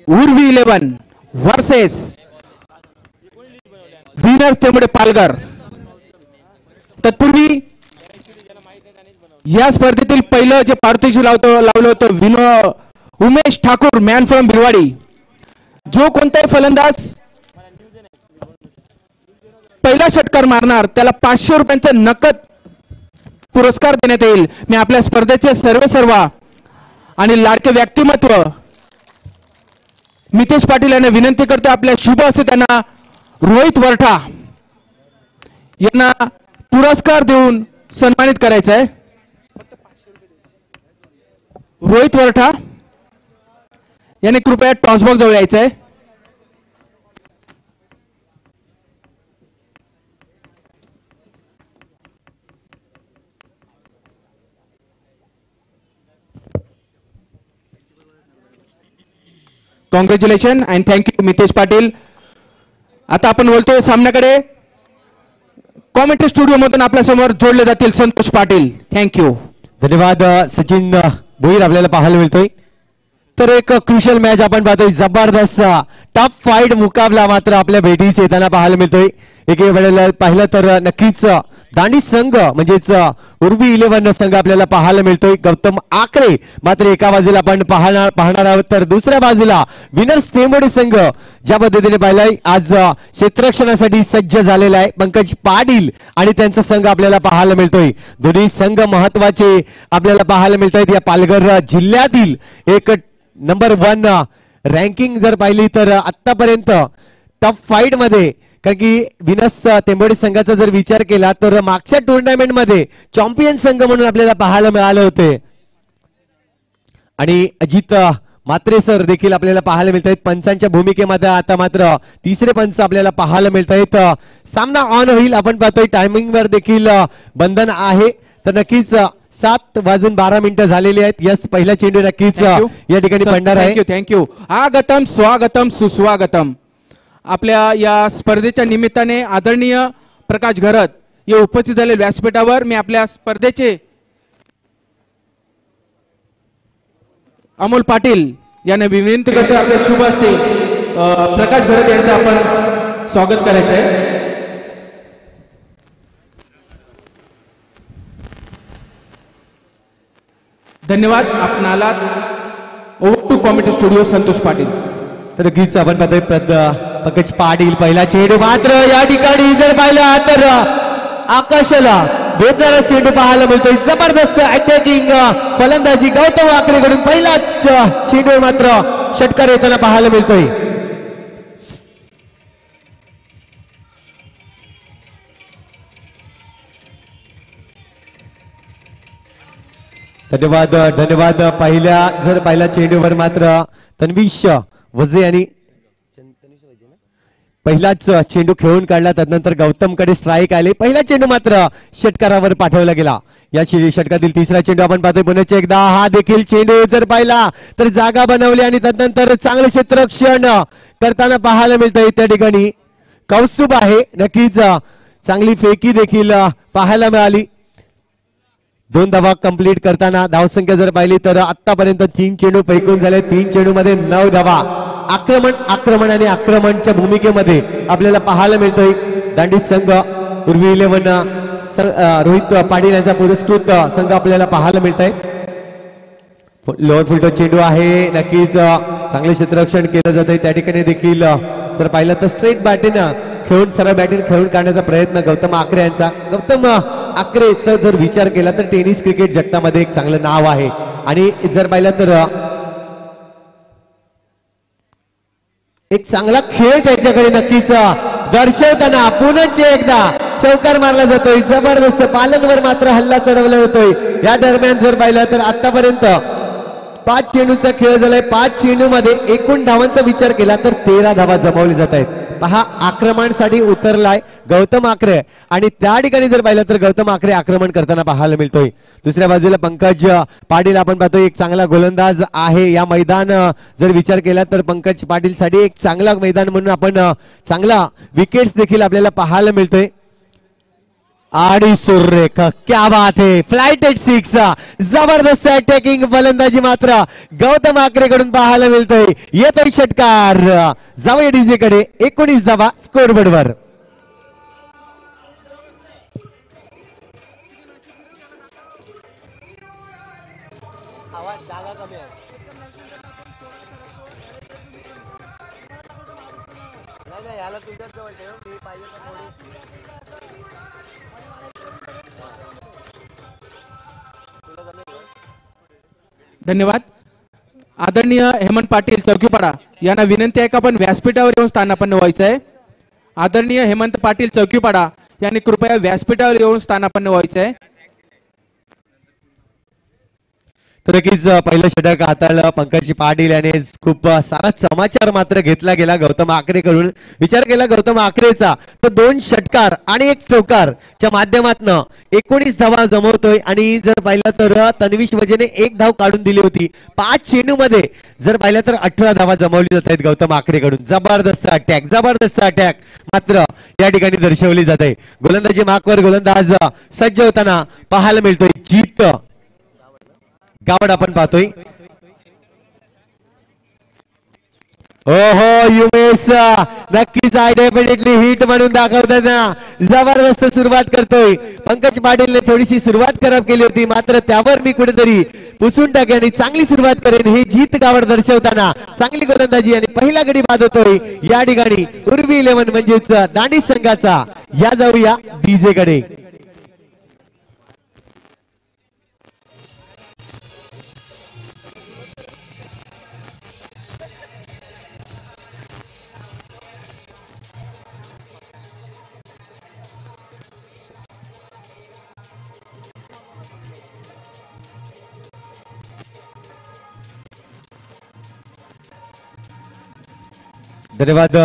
Urvi 11 versus winners Temode Palghar. तत्पूर्वी या स्पर्धेतील पहिलं जे पारितोषिक लावलं होतं उमेश ठाकूर मॅन फ्रॉम भिवाडी। जो कोणताही फलंदाज पहिला षटकार मारणार त्याला 500 रुपयांचा नकद पुरस्कार देण्यात येईल। मी आपल्या स्पर्धेचे सर्व आणि लाडके व्यक्तिमत्व मितेश पाटील यांना विनंती करतो आपल्या शुभ हस्ते त्यांना रोहित वरठा यांना पुरस्कार देऊन सन्मानित करायचं आहे। रोहित वरठा यांनी कृपया टॉस बॉक्स जवळ यायचं आहे। Congratulation and thank you Mitesh Patil. आता आपण बोलतोय सामन्याकडे। कॉमेंट्री स्टुडिओ मधून आपल्या समोर जोडले जातील संतोष पाटील। थँक्यू धन्यवाद सचिन भोईर आपल्याला पाहायला मिळतोय। तर एक क्रुशियल मॅच आपण पाहतोय, जबरदस्त टफ फाईट मुकाबला मात्र आपल्या भेटीस येताना पाहायला मिळतोय। एके वेळेला पाहिलं तर नक्कीच दांडी संघ म्हणजेच उर्वी 11 संघ आपल्याला पाहायला मिळतोय। गौतम आकरे मात्र एका बाजूला आपण पाहणार आहोत, तर दुसऱ्या बाजूला विनर्स तेमुडे संघ ज्या पद्धतीने पाहिलाय आज क्षेत्ररक्षणासाठी सज्ज झालेला आहे। पंकज पाटील आणि त्यांचा संघ आपल्याला पाहायला मिळतोय। दोन्ही संघ महत्वाचे आपल्याला पाहायला मिळत आहेत। या पालघर जिल्ह्यातील एक नंबर 1 रँकिंग जर पाहिली तर आतापर्यंत टफ फाईट मध्ये, कारण की विनर्स तेंबोडे संघाचा जर विचार केला तर मागच्या टुर्नामेंट मध्ये चॅम्पियन संघ म्हणून आपल्याला पाहायला मिळाले होते। आणि अजित मात्रे सर देखील आपल्याला पाहायला मिळत आहेत पंचांच्या भूमिकेमध्ये। आता मात्र तिसरे पंच आपल्याला पाहायला मिळत आहेत। सामना ऑन होईल आपण पाहतोय, टायमिंग वर देखील बंधन आहे। तर नक्कीच 7:12 झालेली आहेत। यस, पहिला चेंडू नक्कीच या ठिकाणी पडणार आहे। थँक्यू आगतम स्वागतम सुस्वागतम। आपल्या या स्पर्धेच्या निमित्ताने आदरणीय प्रकाश घरत हे उपस्थित झाले व्यासपीठावर। मी आपल्या स्पर्धेचे अमोल पाटील यांना विनंती करतो आपल्या शुभ हस्ते प्रकाश घरत यांचं आपण स्वागत करायचं आहे। धन्यवाद। आपण आलात over to commentary studio Santosh Patil. तर नक्कीच आपण पाहतोय पंकज पाटील पहिला चेंडू मात्र या ठिकाणी जर पाहिला तर आकाशाला भेटणारा चेंडू पाहायला मिळतोय। जबरदस्त अटॅकिंग फलंदाजी गौतम आकरेकडून पहिला चेंडू मात्र षटकार येताना पाहायला मिळतोय। धन्यवाद पहिल्या चेंडूवर मात्र तन्वीश वजे यांनी पहिलाच चेंडू खेळून काढला। त्यानंतर गौतमकडे स्ट्राईक आले। पहिला चेंडू मात्र षटकारावर पाठवला गेला। या षटकातील तिसरा चेंडू आपण पाहतोय पुन्हा एकदा। हा देखील चेंडू जर पाहिला तर जागा बनवली आणि त्यानंतर चांगले क्षेत्ररक्षण करताना पाहायला मिळतंय। त्या ठिकाणी कौस्तुभ आहे। नक्कीच चांगली फेकी देखील पाहायला मिळाली। 2 धावा कंप्लीट करताना धावसंख्या जर पाहिली तर आतापर्यंत 3 चेंडू फेकून झाले। 3 चेंडू मध्ये 9 धावा। आक्रमण आणि आक्रमणच्या भूमिकेमध्ये आपल्याला पाहायला मिळतोय। दांडी संघ उर्वी 11 रोहित पाटील यांचा पुरस्कृत संघ आपल्याला पाहायला मिळत आहे। लोअर फुलटो चेंडू आहे। नक्कीच चांगले क्षेत्ररक्षण केलं जात आहे। त्या ठिकाणी देखील जर पाहिलं तर स्ट्रेट बॅटीनं खेळून सरळ बॅटिंग खेळून काढण्याचा प्रयत्न गौतम आकरे यांचा। गौतम आकरेचा जर विचार केला तर टेनिस क्रिकेट जगतामध्ये एक चांगलं नाव आहे। आणि जर पाहिलं तर एक चांगला खेळ त्याच्याकडे नक्कीच दर्शवताना पुन्हा एकदा चौकार मारला जातोय। जबरदस्त पालनवर मात्र हल्ला चढवला जातोय। या दरम्यान जर पाहिलं तर आतापर्यंत 5 चेंडूचा खेळ झालाय। 5 चेंडू मध्ये एकूण धावांचा विचार केला तर 13 धावा जमवली जात आहेत। पहा आक्रमणासाठी उतरलाय गौतम आकरे आणि त्या ठिकाणी जर पाहिलं तर गौतम आकरे आक्रमण करताना पाहायला मिळतोय। दुसऱ्या बाजूला पंकज पाटील आपण पाहतोय एक चांगला गोलंदाज आहे। या मैदान जर विचार केला तर पंकज पाटील साठी एक चांगला मैदान म्हणून आपण चांगला विकेट्स देखील आपल्याला पाहायला मिळतोय। आणि सुरेख, क्या बात है, फ्लाइट एट 6 जबरदस्त अटॅकिंग फलंदाजी मात्र गौतम आकरेकडून पाहायला मिळतोय. येतोय षटकार, जाऊया डीजे कडे. 19 धावा स्कोरबोर्डवर. धन्यवाद. आदरणीय हेमंत पाटील चौकीपाडा यांना विनंती आहे का आपण व्यासपीठावर येऊन स्थानापन्न व्हायचं आहे. आदरणीय हेमंत पाटील चौकीपाडा यांनी कृपया व्यासपीठावर येऊन स्थानापन्न व्हायचं आहे. तर नक्कीच पहिलं षटक हाताळलं पंकज पाटील याने. खूप सारा समाचार मात्र घेतला गेला गौतम आकरेकडून. विचार केला गौतम आकरेचा तर 2 षटकार आणि 1 चौकारच्या माध्यमातून 19 धावा जमवतोय. आणि जर पाहिलं तर तन्वीश वजेने 1 धाव काढून दिली होती. 5 चेंडू मध्ये जर पाहिलं तर 18 धावा जमवली जात आहेत गौतम आकरेकडून. जबरदस्त अटॅक, जबरदस्त अटॅक मात्र या ठिकाणी दर्शवली जाते. गोलंदाजी मार्कवर गोलंदाज सज्ज होताना पाहायला मिळतोय जीत गावड आपण पाहतोय. ओहो युमेश नक्कीच डेफिनेटली हिट म्हणून दाखवताना जबरदस्त सुरुवात करतोय. पंकज पाटीलने थोडीशी सुरुवात खराब केली होती मात्र त्यावर मी कुठेतरी पुसून टाकेन आणि चांगली सुरुवात करेन हे जीत गावड दर्शवताना चांगली गोलंदाजी आणि पहिला गडी बाद होतोय या ठिकाणी उर्वी 11 म्हणजेच दांडी संघाचा. या जाऊया डीजे कडे. धन्यवाद,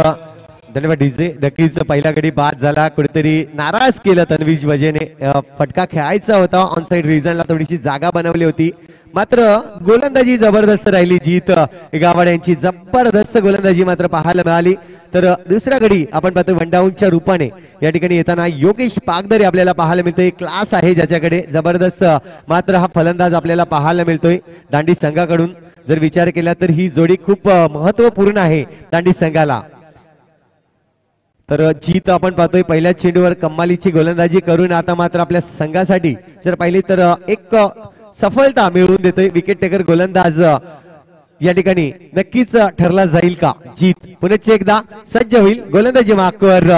धन्यवाद डीजे. नक्कीच पहिला गडी बाद झाला. कुठेतरी नाराज केलं तन्वीश वजेने. फटका खेळायचा होता ऑन साइड रिजनला, थोडीशी जागा बनवली होती मात्र गोलंदाजी जबरदस्त राहिली. जीत गावड यांची जबरदस्त गोलंदाजी मात्र पाहायला मिळाली. तर दुसरा गडी आपण पाहतो वनडाऊनच्या रूपाने या ठिकाणी येताना योगेश पागदरे आपल्याला पाहायला मिळतोय. क्लास आहे ज्याच्याकडे, जबरदस्त मात्र हा फलंदाज आपल्याला पाहायला मिळतोय दांडी संघाकडून. जर विचार केला तर ही जोडी खूप महत्वपूर्ण आहे दांडी संघाला. तर जीत आपण पाहतोय पहिल्या चेंडूवर कमालीची गोलंदाजी करून आता मात्र आपल्या संघासाठी जर पाहिली तर एक सफलता मिळवून देतोय. विकेट टेकर गोलंदाज या ठिकाणी नक्कीच ठरला जाईल का. जीत पुन्हा एकदा सज्ज होईल. गोलंदाजी मार्कवर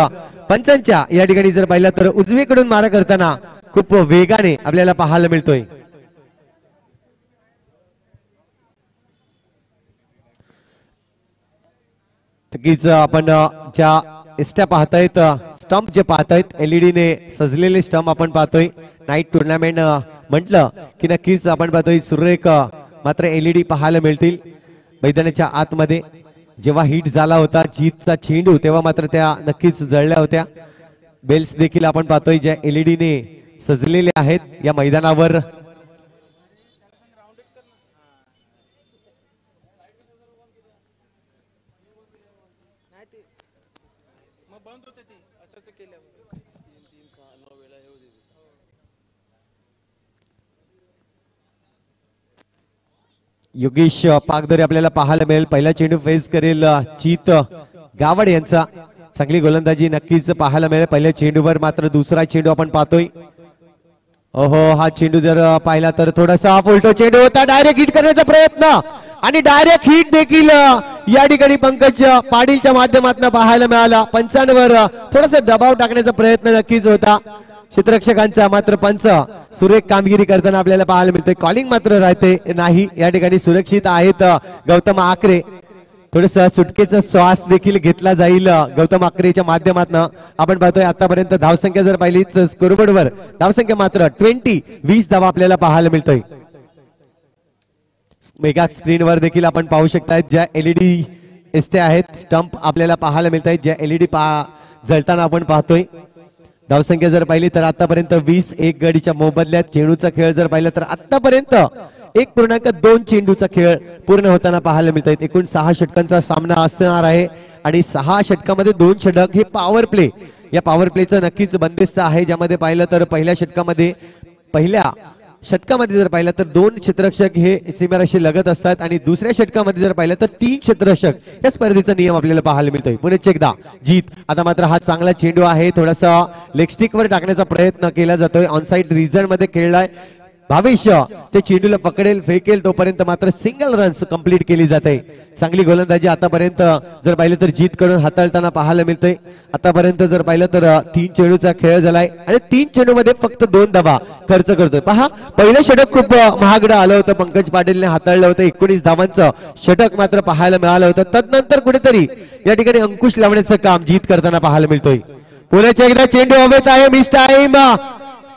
पंचांच्या या ठिकाणी जर पाहिलं तर उजवीकडून मारा करताना खूप वेगाने आपल्याला पाहायला मिळतोय. नक्कीच आपण ज्या एस्ट्या पाहतायत, स्टंप जे पाहतायत LED ने सजलेले स्टंप आपण पाहतोय. नाईट टुर्नामेंट म्हटलं की नक्कीच आपण पाहतोय सुरेख मात्र LED पाहायला मिळतील मैदानाच्या आतमध्ये. जेव्हा हिट झाला होता जीतचा चेंडू तेव्हा मात्र त्या नक्कीच जळल्या होत्या. बेल्स देखील आपण पाहतोय ज्या LED ने सजलेले आहेत या मैदानावर. योगेश पागदरे आपल्याला पाहायला मिळेल. पहिला चेंडू फेस करेल जीत गावड यांचा. चांगली गोलंदाजी नक्कीच पाहायला मिळेल पहिल्या चेंडूवर. मात्र दुसरा चेंडू आपण पाहतोय. ओहो हा चेंडू जर पाहिला तर थोडासा उलटो चेंडू होता. डायरेक्ट हिट करण्याचा प्रयत्न आणि डायरेक्ट हिट देखील या ठिकाणी पंकज पाटीलच्या माध्यमातून पाहायला मिळाला. पंचांवर थोडासा दबाव टाकण्याचा प्रयत्न नक्कीच होता क्षेत्ररक्षकांचा. मात्र पंच सुरेख कामगिरी करताना आपल्याला पाहायला मिळते. कॉलिंग मात्र राहते नाही. या ठिकाणी सुरक्षित आहेत गौतम आकरे. थोडस सुटकेचा श्वास देखील घेतला जाईल गौतम आकरेच्या माध्यमातून. आपण पाहतोय आतापर्यंत धावसंख्या जर पाहिली तर स्कोरबोर्डवर धावसंख्या मात्र 20 धावा आपल्याला पाहायला मिळतोय. मेगा स्क्रीनवर देखील आपण पाहू शकताय ज्या LED एस्ट्या आहेत, स्टंप आपल्याला पाहायला मिळत आहेत ज्या LED जळताना आपण पाहतोय. धावसंख्या जर पाहिली तर आतापर्यंत 20. एक गडीच्या मोबदल्यात चेंडूचा खेळ जर पाहिला तर आतापर्यंत 1.2 चेंडूचा खेळ पूर्ण होताना पाहायला मिळत आहेत. एकूण 6 षटकांचा सामना असणार आहे आणि 6 षटकामध्ये 2 षटक हे पॉवर प्ले या पॉवर प्लेचं नक्कीच बंदिस्त आहे, ज्यामध्ये पाहिलं तर पहिल्या षटकामध्ये जर पाहिलं तर 2 क्षेत्ररक्षक हे सीमारेषे लगत असतात आणि दुसऱ्या षटकामध्ये जर पाहिलं तर 3 क्षेत्ररक्षक या स्पर्धेचा नियम आपल्याला पाहायला मिळतोय. पुन्हा एकदा जीत. आता मात्र हा चांगला चेंडू आहे, थोडासा लेग स्टिक वर टाकण्याचा प्रयत्न केला जातोय. ऑन साइड रिजन मध्ये खेळलाय भावेश, ते चेंडूला पकडेल फेकेल तोपर्यंत मात्र सिंगल रन्स कंप्लीट केली जाते. चांगली गोलंदाजी आतापर्यंत जर पाहिलं तर जीत कडून हाताळताना पाहायला मिळतंय. आतापर्यंत जर पाहिलं तर 3 चेंडूचा खेळ झालाय आणि 3 चेंडू मध्ये फक्त 2 धावा खर्च करतोय. पहा, पहिलं षटक खूप महागडं आलं होतं, पंकज पाटीलने हाताळलं होतं. 19 धावांचं षटक मात्र पाहायला मिळालं होतं. तदनंतर कुठेतरी या ठिकाणी अंकुश लावण्याचं काम जीत करताना पाहायला मिळतोय. पुण्याच्या एकदा चेंडू हवेत आहे, मिस टाइम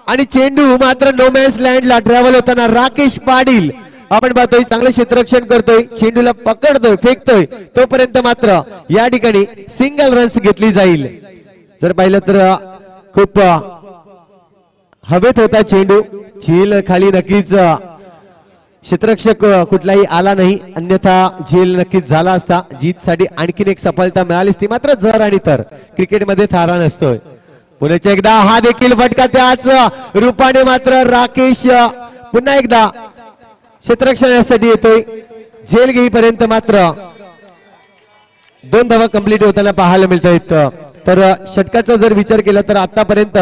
आणि चेंडू मात्र नो मॅन्स लँडला ट्रॅव्हल होताना राकेश पाटील आपण पाहतोय चांगलं क्षेत्ररक्षण करतोय, चेंडूला पकडतोय फेकतोय तोपर्यंत मात्र या ठिकाणी सिंगल रन्स घेतली जाईल. जर पाहिलं तर खूप हवेत होता चेंडू, झेल खाली नक्कीच क्षेत्ररक्षक कुठलाही आला नाही, अन्यथा झेल नक्कीच झाला असता. जीतसाठी आणखीन एक सफलता मिळाली असती. मात्र जर आणि तर क्रिकेटमध्ये थारा नसतोय. पुण्याच्या एकदा हा देखील फटका त्याच रूपाने मात्र राकेश पुन्हा एकदा क्षेत्ररक्षणासाठी येतोय. झेल घेईपर्यंत मात्र 2 धावा कंप्लीट होताना पाहायला मिळत आहेत. तर षटकाचा जर विचार केला तर आतापर्यंत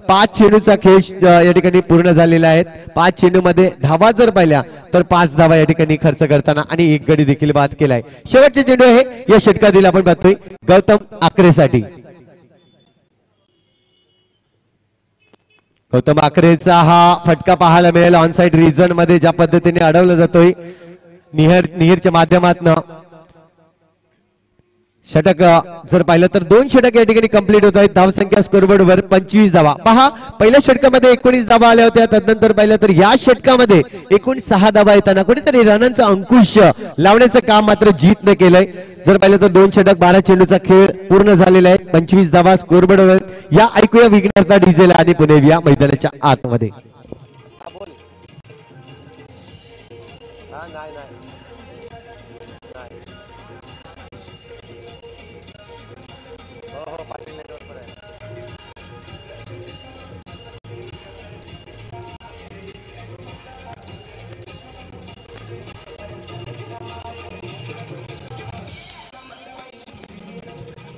5 चेंडूचा खेळ या ठिकाणी पूर्ण झालेला आहे. 5 चेंडू मध्ये धावा जर पाहिल्या तर 5 धावा या ठिकाणी खर्च करताना आणि 1 गडी देखील बाद केलाय. शेवटचे चेंडू आहे या षटकातील आपण पाहतोय गौतम आकरेसाठी. गौतम आकरेचा हा फटका पाहायला मिळेल ऑन साइड रिजन मध्ये, ज्या पद्धतीने अडवला जातोय निहिरच्या माध्यमातून. षटक जर पाहिलं तर 2 षटक या ठिकाणी कंप्लीट होत आहेत. धावसंख्या स्कोरबोर्ड वर 25 धावा. पहा, पहिल्या षटकामध्ये 19 धावा आल्या होत्या, तदनंतर पाहिलं तर या षटकामध्ये एकूण 6 धावा येताना कुठेतरी रनांचा अंकुश लावण्याचं काम मात्र जीतने केलंय. जर पाहिलं तर 2 षटक 12 चेंडूचा खेळ पूर्ण झालेला आहे. 25 धावा स्कोरबोर्ड वर. या ऐकूया विघ्नहर्ता डिझेल आणि पुणे या मैदानाच्या आतमध्ये.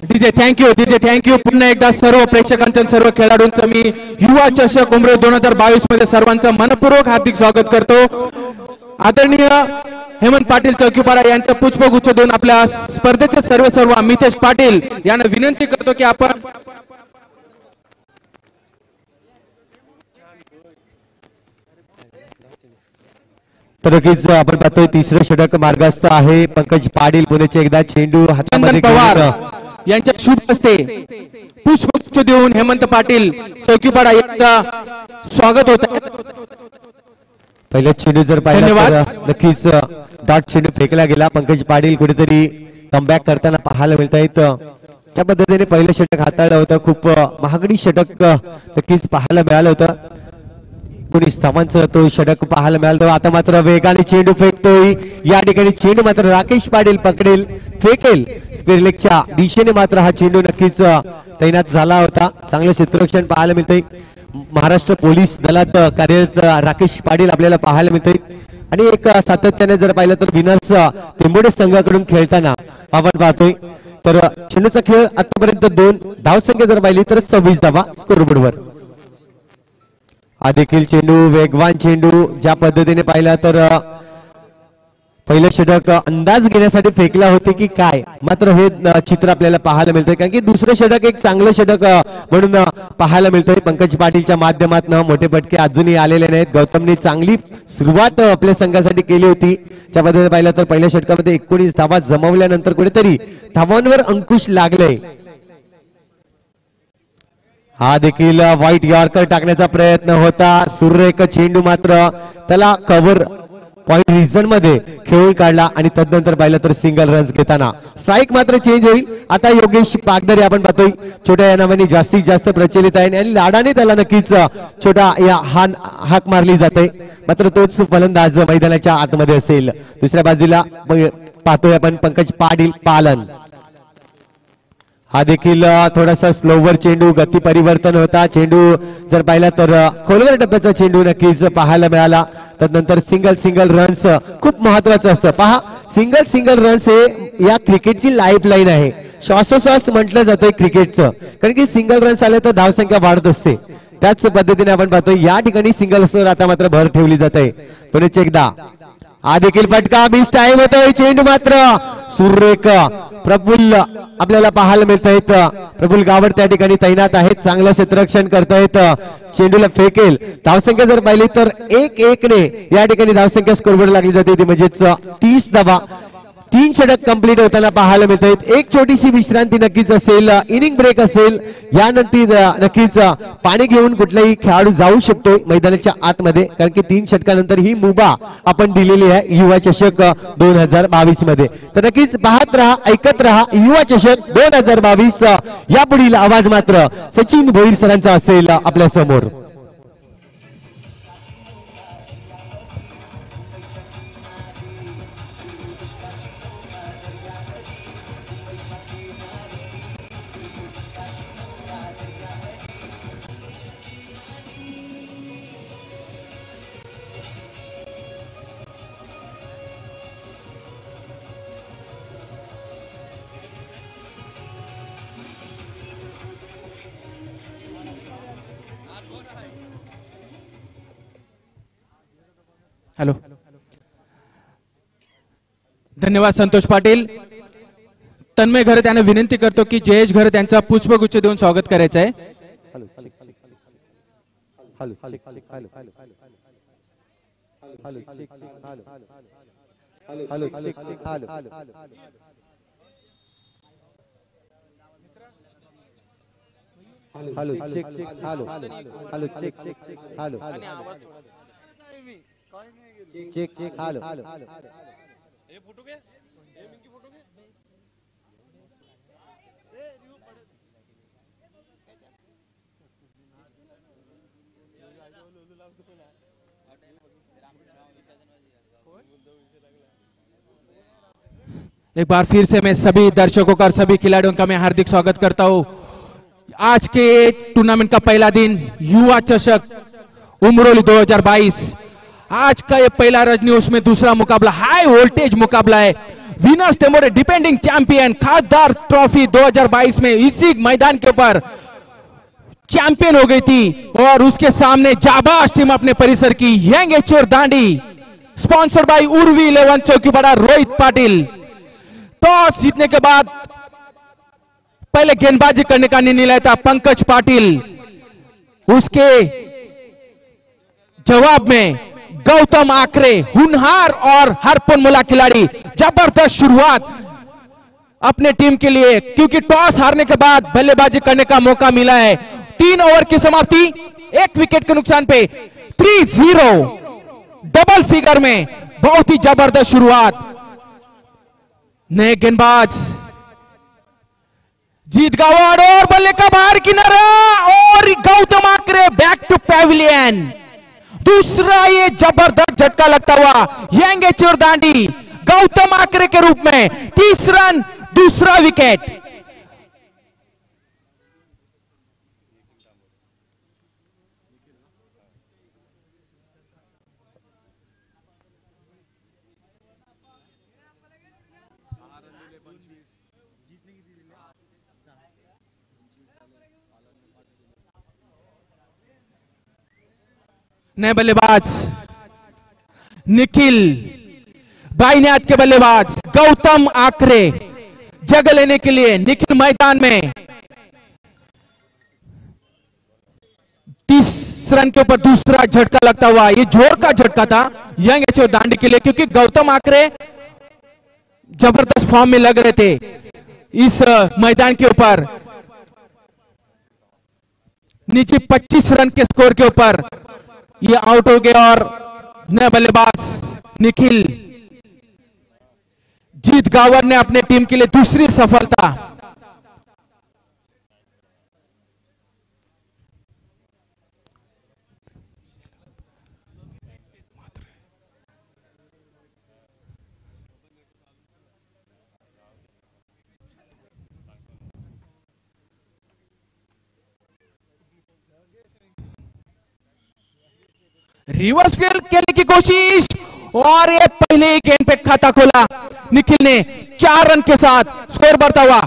DJ thank you. पुन्हा एकदा सर्व प्रेक्षकांचं सर्व खेळाडूंचं मी युवा चषक उमरे 2022 मध्ये सर्वांचं मनपूर्वक हार्दिक स्वागत करतो. आदरणीय हेमंत पाटील चौकीपाडा यांचं पुष्पगुच्छ देऊन आपल्या स्पर्धेचे सर्व मितेश पाटील यांना विनंती करतो की आपण तर नक्कीच आपण पाहतोय तिसरं षटक मार्गस्थ आहे. पंकज पाटील पुण्याचे एकदा चेंडू हातामध्ये पवार यांच्या शुभ हस्ते पुष्पगुच्छ देऊन हेमंत पाटील चौकीपाडा यांचं स्वागत होत आहे. पहिला चेंडू जर पाहिला तर नक्कीच डॉट चेंडू फेकला गेला. पंकज पाटील कुठेतरी कमबॅक करताना पाहायला मिळत आहेत. त्या पद्धतीने पहिलं षटक हाताळलं होतं. खूप महागडी षटक नक्कीच पाहायला मिळालं होतं. 19 धावांचं तो षटक पाहायला मिळालं. आता मात्र वेगाने चेंडू फेकतोय. या ठिकाणी चेंडू मात्र राकेश पाटील पकडेल फेकेल स्क्वेअरलेगच्या दिशेने मात्र हा चेंडू नक्कीच तैनात झाला होता. चांगलं क्षेत्ररक्षण पाहायला मिळतंय. महाराष्ट्र पोलीस दलात कार्यरत राकेश पाटील आपल्याला पाहायला मिळतंय. आणि एक सातत्याने जर पाहिलं तर विनर्स टेंबोडे संघाकडून खेळताना आपण पाहतोय. तर चेंडूचा खेळ आतापर्यंत 2 धावसंख्या जर पाहिली तर 26 धावा स्कोरबोर्डवर. हा देखील चेंडू वेगवान चेंडू ज्या पद्धतीने पाहिला तर पहिलं षटक अंदाज घेण्यासाठी फेकला होते की काय, मात्र हे चित्र आपल्याला पाहायला मिळतंय. कारण की दुसरं षटक एक चांगलं षटक म्हणून पाहायला मिळतंय. पंकज पाटीलच्या माध्यमातून मोठे फटके अजूनही आलेले नाहीत. गौतमने चांगली सुरुवात आपल्या संघासाठी केली होती. त्या पद्धतीने पाहिलं तर पहिल्या षटकामध्ये 19 धावा जमवल्यानंतर कुठेतरी धावांवर अंकुश लागले. हा देखील व्हाईट यॉर्कर टाकण्याचा प्रयत्न होता. सुरेख चेंडू मात्र त्याला कव्हर पॉइंट रिजन मध्ये खेळून काढला आणि तदनंतर पाहिलं तर सिंगल रन्स घेताना स्ट्राईक मात्र चेंज होईल. आता योगेश पागदरे आपण पाहतोय छोट्या या नावाने जास्तीत जास्त प्रचलित आहे आणि लाडाने त्याला नक्कीच छोटा या हाक मारली जाते. मात्र तोच फलंदाज मैदानाच्या आतमध्ये असेल. दुसऱ्या बाजूला पाहतोय आपण पंकज पाटील पालन. हा देखील थोडासा स्लोवर चेंडू, गती परिवर्तन होता चेंडू जर पाहिला तर खोलवर टप्प्याचा चेंडू नक्कीच पाहायला मिळाला. त्यानंतर सिंगल रन्स खूप महत्वाचं असतं. पहा, सिंगल रन्स हे या क्रिकेटची लाईफ लाईन आहे. श्वासोश्वास म्हटलं जातं क्रिकेटचं, कारण की सिंगल रन्स आले तर धावसंख्या वाढत असते. त्याच पद्धतीने आपण पाहतो या ठिकाणी सिंगल वर आता मात्र भर ठेवली जाते. पुन्हा एकदा हा देखील फटका मिस टाइम होतोय. चेंडू मात्र सुरेख प्रफुल्ल आपल्याला पाहायला मिळत आहेत. प्रफुल्ल गावड त्या ठिकाणी तैनात आहेत, चांगलं क्षेत्ररक्षण करतायत. चेंडूला फेकेल. धावसंख्या जर पाहिली तर 1-1 ने या ठिकाणी धावसंख्या स्कोरबोर्ड लागली जाते ती म्हणजेच 30 धावा. 3 षटक कंप्लीट होताना पाहायला मिळत आहेत. एक छोटीशी विश्रांती नक्कीच असेल, इनिंग ब्रेक असेल. यानंतर नक्कीच पाणी घेऊन कुठलाही खेळाडू जाऊ शकतो मैदानाच्या आतमध्ये, कारण की 3 षटकानंतर ही मुभा आपण दिलेली आहे युवा चषक 2022 मध्ये. तर नक्कीच पाहत राहा, ऐकत राहा. युवा चषक 2022 या पुढील आवाज मात्र सचिन भोईर सरांचा असेल आपल्या समोर. हॅलो, धन्यवाद संतोष पाटील. तन्मय घरत यांना विनंती करतो की जयेश घरत यांचा पुष्पगुच्छ देऊन स्वागत करायचं आहे. एक बार फिर से मैं सभी दर्शकों का और सभी खिलाड़ियों का मैं हार्दिक स्वागत करता हूं. आज के टूर्नामेंट का पहला दिन युवा चषक उमरोली 2022. आज का ये पहला रजनी, उसमें दूसरा मुकाबला हाई वोल्टेज मुकाबला है. विनर्स टेमोरे डिपेंडिंग चैंपियन खासदार ट्रॉफी 2022 में इसी मैदान के ऊपर चैंपियन हो गई थी और उसके सामने जाबाज टीम अपने परिसर की young achiever Dandi sponsored by Urvi 11 Chowkipada Rohit Patil. Toss जीतने के बाद पहले गेंदबाजी करने का निर्णय लिया था पंकज पाटिल. उसके जवाब में गौतम आकरे हुनहार और हरपनमुला खिलाड़ी जबरदस्त शुरुआत अपने टीम के लिए, क्योंकि टॉस हारने के बाद बल्लेबाजी करने का मौका मिला है. 3 ओवर की समाप्ति, 1 विकेट के नुकसान पे 3-0 डबल फिगर में बहुत ही जबरदस्त शुरुआत. नए गेंदबाज जीत गावड़ और बल्ले का बाहर किनारा और गौतम आकरे बैक टू पैविलियन. दूसरा ये जबरदस्त झटका लगता हुआ यंग एचोर दांडी गौतम आकरे के रूप में 30 रन, दूसरा विकेट. नए बल्लेबाज निखिल बाईनाथ के बल्लेबाज गौतम आकरे जगह लेने के लिए निखिल मैदान में 30 रन के ऊपर दूसरा झटका लगता हुआ. ये जोर का झटका था यंग एचओ दांडी के लिए, क्योंकि गौतम आकरे जबरदस्त फॉर्म में लग रहे थे इस मैदान के ऊपर. नीचे 25 रन के स्कोर के ऊपर ये आउट हो गया और नए बल्लेबाज निखिल जीत गावर ने अपने टीम के लिए दूसरी सफलता. रिवर्स फील्ड खेलने की कोशिश और ये पहले ही गेंद पे खाता खोला निखिल ने 4 रन के साथ स्कोर बढ़ता हुआ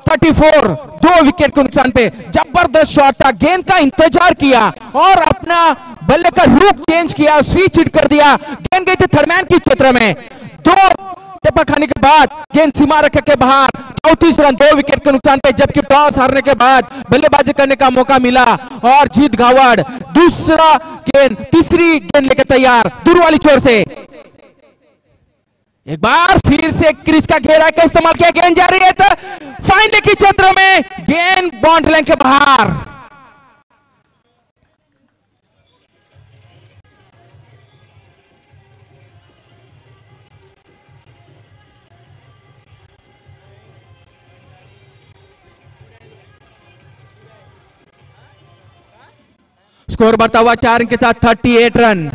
34, 2 विकेट के नुकसान पे। जबरदस्त शॉट था, गेंद का इंतजार किया और अपना बल्ले का रुख चेंज किया, स्विच हिट कर दिया। गेंद गई थी थर्डमैन की क्षेत्र में, 2 टेपा खाने के बाद गेंद सीमा रेखा के बाहर, 34 रन 2 विकेट के नुकसान पे। जबकि टॉस हारने के बाद बल्लेबाजी करने का मौका मिला और जीत गावड़ तीसरी गेंद लेके तैयार दूर वाली छोर से। एक बार फिर से क्रीज का घेरा का इस्तेमाल किया, गेंद जा रही है तो फाइनल की क्षेत्र में गेंद बाउंड लाइन के बाहर। स्कोर बढ़ता हुआ 4 रन के साथ 38 रन।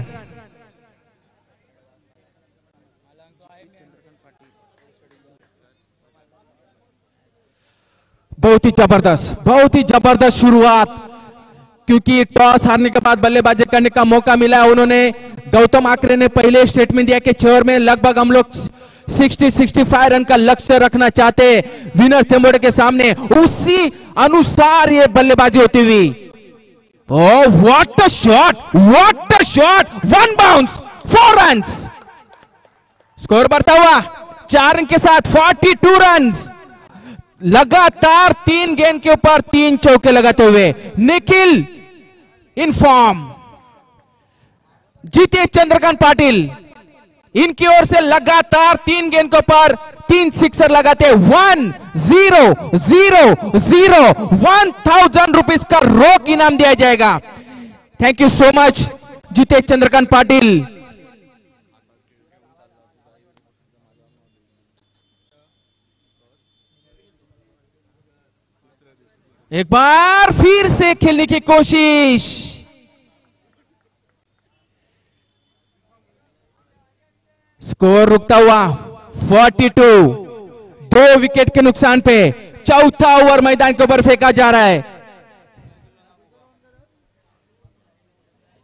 बहुत ही जबरदस्त शुरुआत, क्योंकि टॉस हारने के बाद बल्लेबाजी करने का मौका मिला। उन्होंने गौतम आकरे ने पहले स्टेटमेंट दिया कि 6 ओवर में लगभग हम लोग 60-65 रन का लक्ष्य रखना चाहते विनर तेंबोड़े के सामने। उसी अनुसार ये बल्लेबाजी होती हुई। Oh, what a shot! What a shot! 1 bounce, 4 runs. Score बढ़ता हुआ 4 रन के साथ 42 रन्स। लगातार 3 गेंद के ऊपर 3 चौके लगाते हुए निखिल इन फॉर्म। जीते चंद्रकांत पाटिल, इनकी ओर से लगातार 3 गेंद के ऊपर 3 सिक्सर लगाते। 1000 रुपीज का रोक इनाम दिया जाएगा। थैंक यू सो मच जीते चंद्रकांत पाटिल। एक बार फिर से खेलने की कोशिश, स्कोर रुकता हुआ 42, 2 विकेट के नुकसान पे। चौथा ओवर मैदान के ऊपर फेंका जा रहा है।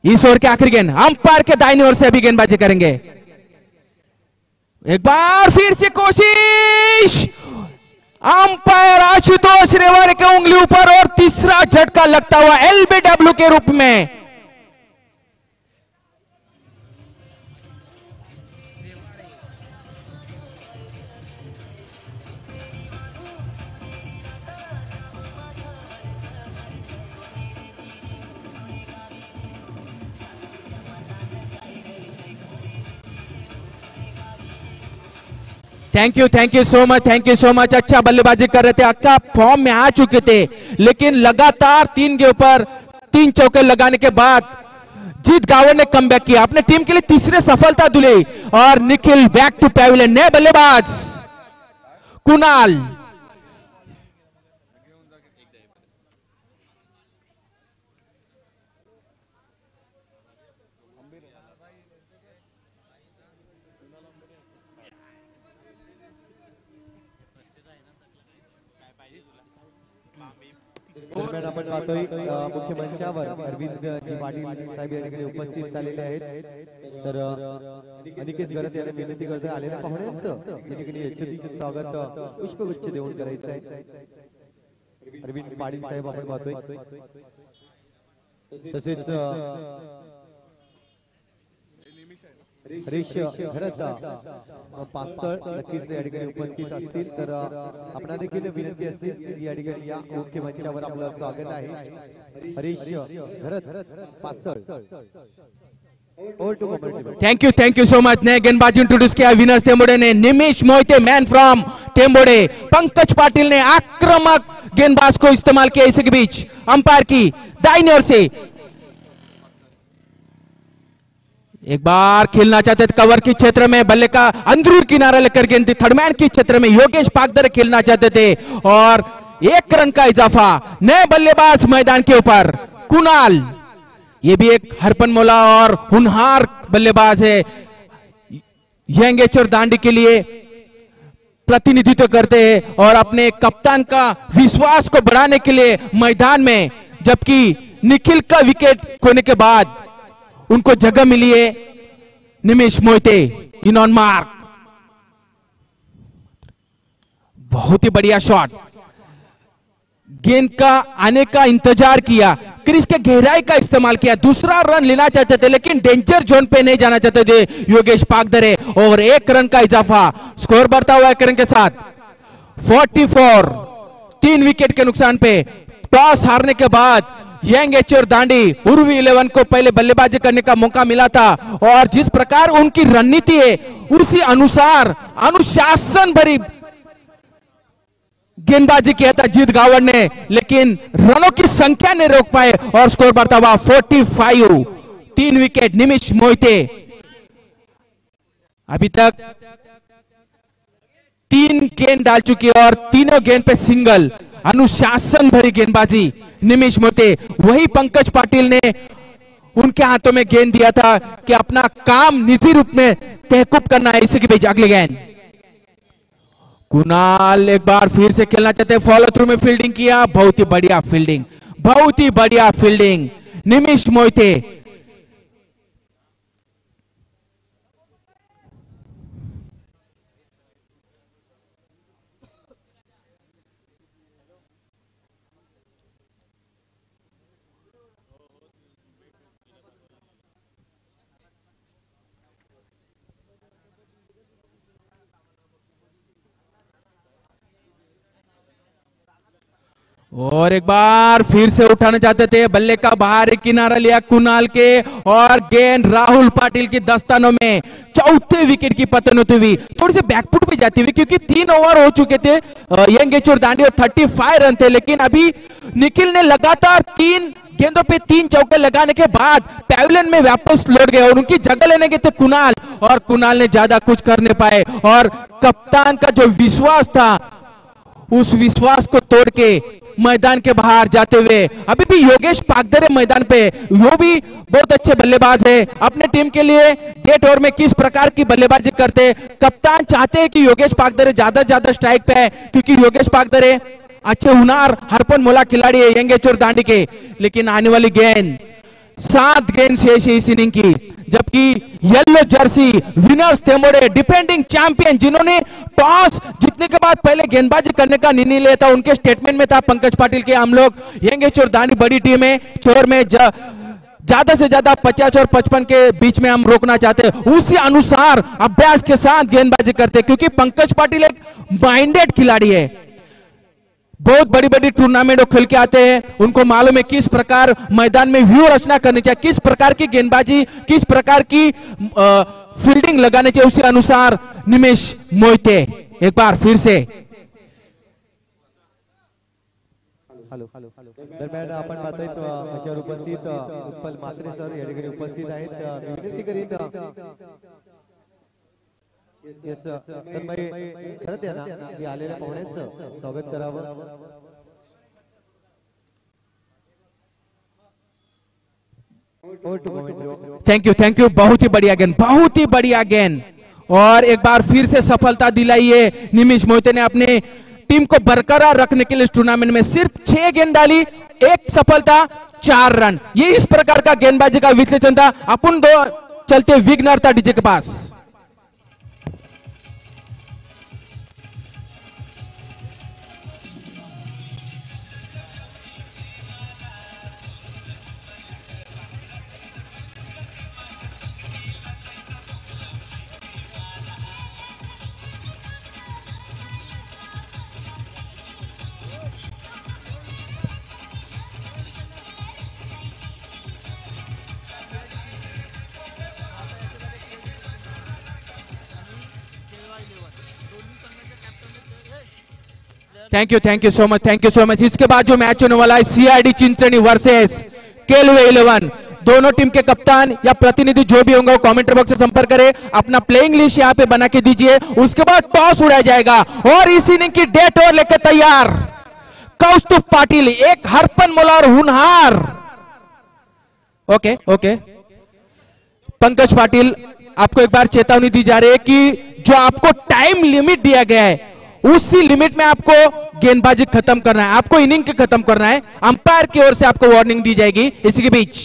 इस ओवर के आखिरी गेंद अंपायर के दाहिनी ओर से अभी गेंदबाजी करेंगे। एक बार फिर से कोशिश, अंपायर आशुतोष रेवाड़े के उंगली ऊपर और तीसरा झटका लगता हुआ एलबीडब्ल्यू के रूप में। Thank you so much. अच्छा बल्लेबाजी कर रहे थे, अच्छा फॉर्म में आ चुके थे, लेकिन लगातार 3 के ऊपर 3 चौके लगाने के बाद जीत गावड़ ने कमबैक किया, अपने टीम के लिए तीसरे सफलता दिलाई और निखिल बैक टू पैविलियन। नए बल्लेबाज कुणाल, दरम्यान आपण पाहतोय मुख्य मंचावर अरविंद जी पाटील साहेब या ठिकाणी उपस्थित झालेले आहेत। तर अनिकेत गरत यांना विनंती करतोय आलेल्या पाहुण्यांचं या ठिकाणी यशस्वीचे स्वागत पुष्पगुच्छ देऊन करायचं आहे। अरविंद पाटील साहेब आपण पाहतोय, तसेच हरीश घरत पास्तळ नक्कीच या ठिकाणी उपस्थित असतील। तर आपणा देखील विनंती असेल या ठिकाणी या मुख्य मंचावर आपलं स्वागत आहे। हरीश घरत पास्तळ, थैंक यू सो मच। नए गेंदबाज इंट्रोड्यूस किया विनर तेंबोड़े ने, निमिष मोहिते मैन फ्रॉम तेंबोड़े, पंकज पाटिल ने आक्रामक गेंदबाज को इस्तेमाल किया। इसी के बीच अंपायर की दाहिनी ओर से एक बार खेलना चाहते थे कवर की क्षेत्र में, बल्ले का अंदरूनी किनारा लेकर गेंद थी थर्डमैन की क्षेत्र में। योगेश पागदर खेलना चाहते थे और 1 रन का इजाफा। नए बल्लेबाज मैदान के ऊपर कुणाल, ये भी एक हरपनमौला और हुनहार बल्लेबाज है, यंग एचर दांडी के लिए प्रतिनिधित्व करते हैं और अपने कप्तान का विश्वास को बढ़ाने के लिए मैदान में। जबकि निखिल का विकेट खोने के बाद उनको जगह मिली है। निमिष मोहिते इन ऑन मार्क, बहुत ही बढ़िया शॉट, गेंद का आने का इंतजार किया, क्रीज के गहराई का इस्तेमाल किया, दूसरा रन लेना चाहते थे लेकिन डेंजर जोन पे नहीं जाना चाहते थे योगेश पागधरे, और 1 रन का इजाफा, स्कोर बढ़ता हुआ 1 रन के साथ 44, 3 विकेट के नुकसान पे। टॉस हारने के बाद यंग एचोर दांडी उर्वी 11 को पहले बल्लेबाजी करने का मौका मिला था, और जिस प्रकार उनकी रणनीति है उसी अनुसार अनुशासन भरी गेंदबाजी किया था जीत गावड़ ने, लेकिन रनों की संख्या ने रोक पाए और स्कोर बढ़ता हुआ 45, 3 विकेट निमिष मोहिते। अभी तक 3 गेंद डाल चुकी है और तीनों गेंद पे सिंगल, अनुशासन भरी गेंदबाजी निमिष मोहिते। वही पंकज पाटिल ने उनके हाथों में गेंद दिया था कि अपना काम निजी रूप में तहकूब करना है। इसी के बीच अगली गेंद, कुणाल एक बार फिर से खेलना चाहते, फॉलो थ्रू में फील्डिंग किया, बहुत ही बढ़िया फील्डिंग, बहुत ही बढ़िया फील्डिंग निमिष मोहिते। और एक बार फिर से उठाना चाहते थे, बल्ले का बाहरी किनारा लिया कुणाल के, और गेंद राहुल पाटिल की दस्तानों में, चौथे विकेट की पतन होती हुई, थोड़ी सी बैकफुट पे जाती हुई, क्योंकि 3 ओवर हो चुके थे यंग एचोर दांडी और 35 रन थे, लेकिन अभी निखिल ने लगातार 3 गेंदों पे 3 चौके लगाने के बाद पैविलियन में वापस लौट गए और उनकी जगह लेने गए थे कुणाल, और कुणाल ने ज्यादा कुछ कर नहीं पाए, और कप्तान का जो विश्वास था उस विश्वास को तोड़ के मैदान के बाहर जाते हुए अभी भी योगेश पागधरे मैदान पे, वो भी बहुत अच्छे बल्लेबाज है, अपने टीम के लिए डेट ओवर में किस प्रकार की बल्लेबाजी करते, कप्तान चाहते हैं कि योगेश पागधरे ज्यादा स्ट्राइक पे है, क्योंकि योगेश पागधरे अच्छे हुनर हरपन मोला खिलाड़ी है यंग एचोर दांडी के। लेकिन आने वाली गेंद, 7 गेंद शेष है इस इनिंग की, जबकि yellow jersey winners Temode defending champion जिन्होंने टॉस जीतने के बाद पहले गेंदबाजी करने का निर्णय लिया था, उनके स्टेटमेंट में था पंकज पाटिल के, हम लोग यंग एचोर दांडी बड़ी टीम है, चोर में ज्यादा से ज्यादा 50 और 55 के बीच में हम रोकना चाहते हैं, उसी अनुसार अभ्यास के साथ गेंदबाजी करते, क्योंकि पंकज पाटिल एक माइंडेड खिलाड़ी है, बहुत बड़ी बड़ी टूर्नामेंट वो खेल के आते हैं, उनको मालूम है किस प्रकार मैदान में व्यू रचना करनी चाहिए, किस प्रकार की गेंदबाजी, किस प्रकार की फील्डिंग लगानी चाहिए, उसी अनुसार निमिष मोहिते एक बार फिर से। दरम्यान आपण पाहतोय मंचावर उपस्थित उत्पल म्हात्रे सर या ठिकाणी उपस्थित आहेत, मी विनंती करीन येस तर मी परत या ना आधी आलेल्या पाहुण्यांचं स्वागत करावं। थैंक यू, बहुत ही बढ़िया गेंद, बहुत ही बढ़िया गेंद, और एक बार फिर से सफलता दिलाई है निमिष मोहिते ने अपने टीम को बरकरार रखने के लिए। इस टूर्नामेंट में सिर्फ 6 गेंद डाली, 1 सफलता, 4 रन, ये इस प्रकार का गेंदबाजी का विश्लेषण था। अपन दो चलते विघ्नर था DJ K pass. Thank you so much. इसके बाद जो मैच होने वाला है सीआईडी चिंचणी वर्सेस केलवे 11, दोनों टीम के कप्तान या प्रतिनिधि जो भी होंगे वो कमेंट बॉक्स से संपर्क करें, अपना प्लेइंग लिस्ट यहाँ पे बना के दीजिए। उसके बाद टॉस उड़ाया जाएगा और इस इनिंग की डेट और लेकर तैयार कौस्तुभ पाटिल, एक हरपन मोला और हुनहार। ओके पंकज पाटिल, आपको एक बार चेतावनी दी जा रही है कि जो आपको टाइम लिमिट दिया गया है उसी लिमिट में आपको गेंदबाजी खत्म करना है, आपको इनिंग के खत्म करना है। अंपायर की ओर से आपको वार्निंग दी जाएगी। इसी के बीच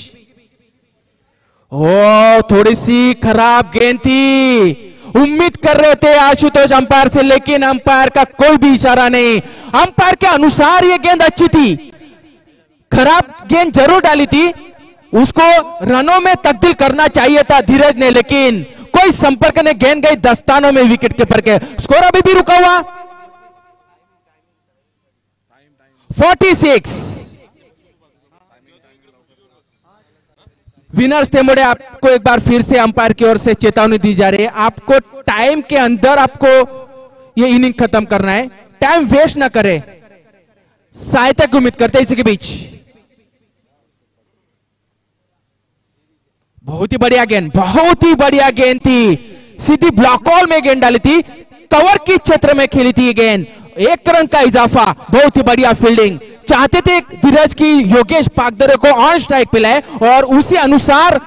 ओ थोड़ी सी खराब गेंद थी, उम्मीद कर रहे थे आशुतोष अंपायर से, लेकिन अंपायर का कोई भी इशारा नहीं। अंपायर के अनुसार यह गेंद अच्छी थी, खराब गेंद जरूर डाली थी, उसको रनों में तब्दील करना चाहिए था धीरज ने, लेकिन कोई संपर्क ने, गेंद गई दस्तानों में विकेट कीपर के। स्कोर अभी भी रुका हुआ 46। विनर्स तेमुड़े आपको एक बार फिर से अंपायर की ओर से चेतावनी दी जा रही है, आपको टाइम के अंदर आपको ये इनिंग खत्म करना है, टाइम वेस्ट ना करें। सहायता की उम्मीद करते हैं इसी के बीच। बहुत ही बढ़िया गेंद, बहुत ही बढ़िया गेंद थी, सीधी ब्लॉक हॉल में गेंद डाली थी, कवर की क्षेत्र में खेली थी गेंद, 1 रन का इजाफा, बहुत ही बढ़िया फील्डिंग। चाहते थे धीरज की योगेश पागदरे को ऑन स्ट्राइक पिलाए और उसी अनुसार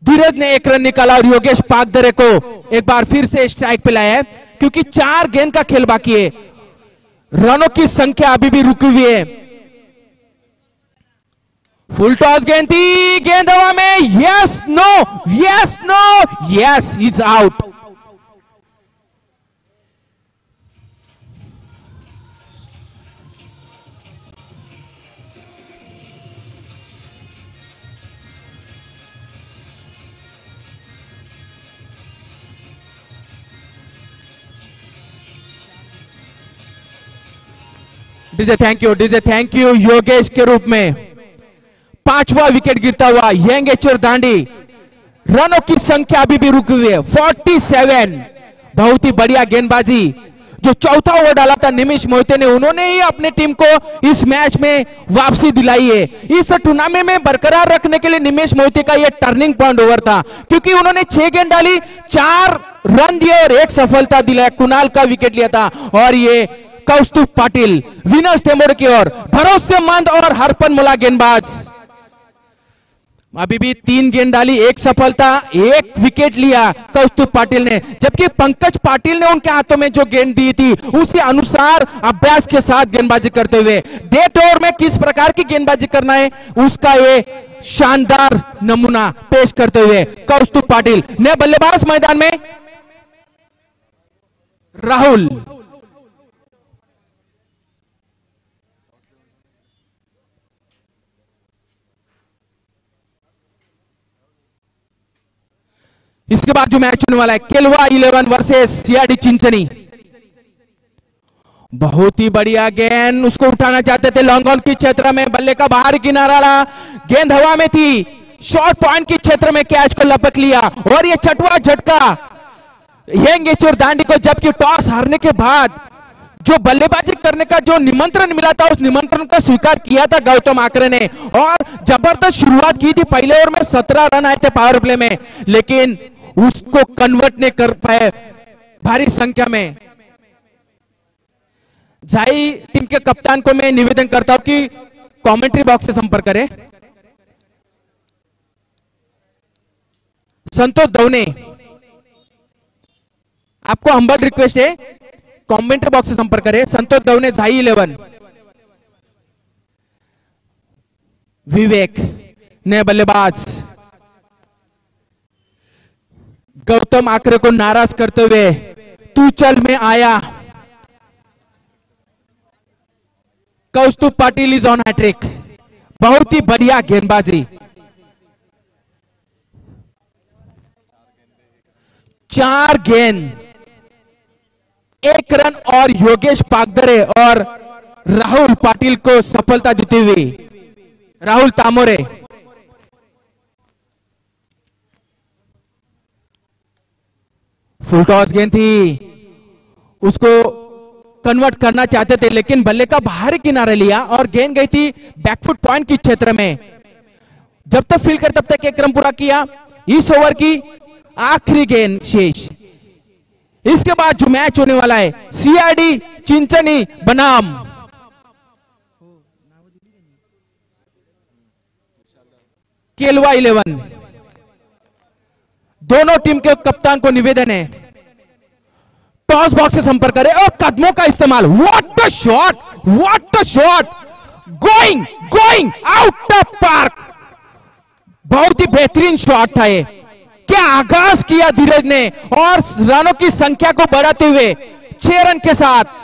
धीरज ने 1 रन निकाला और योगेश पागदरे को एक बार फिर से स्ट्राइक पिलाया है, क्योंकि 4 गेंद का खेल बाकी है, रनों की संख्या अभी भी रुकी हुई है। फुल टॉस गेंद थी, गेंद हवा में, yes no, yes no, yes is out. DJ thank you Yogesh के रूप में 5वां विकेट गिरता हुआ यंगेश्वर दांडी, रनों की संख्या अभी भी रुकी हुई है 47। बहुत ही बढ़िया गेंदबाजी, जो चौथा ओवर डाला था निमिष मोहिते ने, उन्होंने ही अपने टीम को इस मैच में वापसी दिलाई है। इस टूर्नामेंट में बरकरार रखने के लिए निमिष मोहिते का यह टर्निंग पॉइंट ओवर था, क्योंकि उन्होंने 6 गेंद डाली, 4 रन दिए और 1 सफलता दिलाया, कुणाल का विकेट लिया था। और ये कौस्तुभ पाटिल विनर्स तेमुड़ की ओर भरोसेमंद और हरपन मुला गेंदबाज, अभी भी 3 गेंद डाली, 1 सफलता, 1 विकेट लिया कौस्तुभ पाटिल ने, जबकि पंकज पाटिल ने उनके हाथों में जो गेंद दी थी उसी अनुसार अभ्यास के साथ गेंदबाजी करते हुए डेट ओवर में किस प्रकार की गेंदबाजी करना है उसका ये शानदार नमूना पेश करते हुए कौस्तुभ पाटिल ने बल्लेबाज मैदान में राहुल। इसके बाद जो मैच होने वाला है केलवा 11 वर्सेस सीआरडी चिंचनी, बहुत ही बढ़िया गेंद, उसको उठाना चाहते थे लॉन्ग ऑन की क्षेत्र में, बल्ले का बाहर किनारा, गेंद हवा में थी, शॉर्ट पॉइंट की क्षेत्र में कैच को लपक लिया और ये 6वां झटका यंगेश्वर दांडी को, जबकि टॉस हारने के बाद जो बल्लेबाजी करने का जो निमंत्रण मिला था उस निमंत्रण का स्वीकार किया था गौतम आकरे ने और जबरदस्त शुरुआत की थी। पहले ओवर में 17 रन आए थे पावर प्ले में, लेकिन उसको कन्वर्ट नहीं कर पाए भारी संख्या में। झाई टीम के कप्तान को मैं निवेदन करता हूं कि कमेंट्री बॉक्स से संपर्क करें। संतोष दवने, आपको हम्बल रिक्वेस्ट है, कमेंट्री बॉक्स से संपर्क करें। संतोष दवने, झाई 11। विवेक नए बल्लेबाज गौतम आकरे को नाराज करते हुए तू चल में आया। Kaustubh Patil is on hat trick, बहुत ही बढ़िया गेंदबाजी, 4 गेंद 1 रन और योगेश पागदरे और राहुल पाटिल को सफलता देती हुई राहुल तामोरे। फुल टॉस गेंद थी, उसको कन्वर्ट करना चाहते थे लेकिन बल्ले का बाहरी किनारे लिया और गेंद गई थी बैकफुट पॉइंट की क्षेत्र में। जब तक फील्ड कर तब तक 1 रन पूरा किया। इस ओवर की आखिरी गेंद शेष। इसके बाद जो मैच होने वाला है सीआरडी चिंचनी बनाम केलवा 11, दोनों टीम के कप्तान को निवेदन है टॉस बॉक्स से संपर्क करें और कदमों का इस्तेमाल। What the shot, what the shot, going out the park, बहुत ही बेहतरीन शॉट था ये। क्या आगाज किया धीरज ने, और रनों की संख्या को बढ़ाते हुए 6 रन के साथ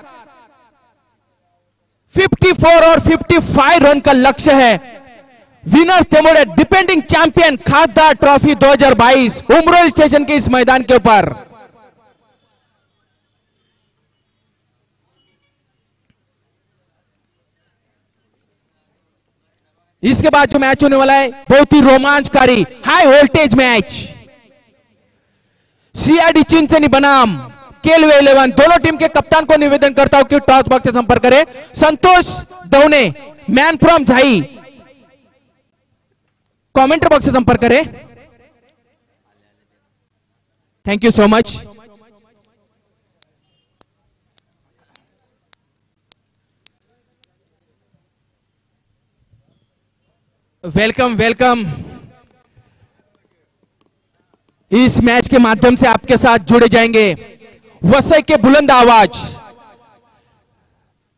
54 और 55 रन का लक्ष्य है। विनर तेमोड़े डिपेंडिंग चैंपियन खासदार ट्रॉफी 2022 उमरोल स्टेशन के इस मैदान के ऊपर। इसके बाद जो मैच होने वाला है बहुत ही रोमांचकारी हाई वोल्टेज मैच। सीआईडी चिंचनी बनाम केलवे 11 दोनों टीम के कप्तान को निवेदन करता हूं कि टॉस बॉक्स से संपर्क करें। Santosh Daune man from Jhai commentator box से संपर्क करें। Thank you so much. Welcome welcome. इस मैच के माध्यम से आपके साथ जुड़े जाएंगे वसई के बुलंद आवाज,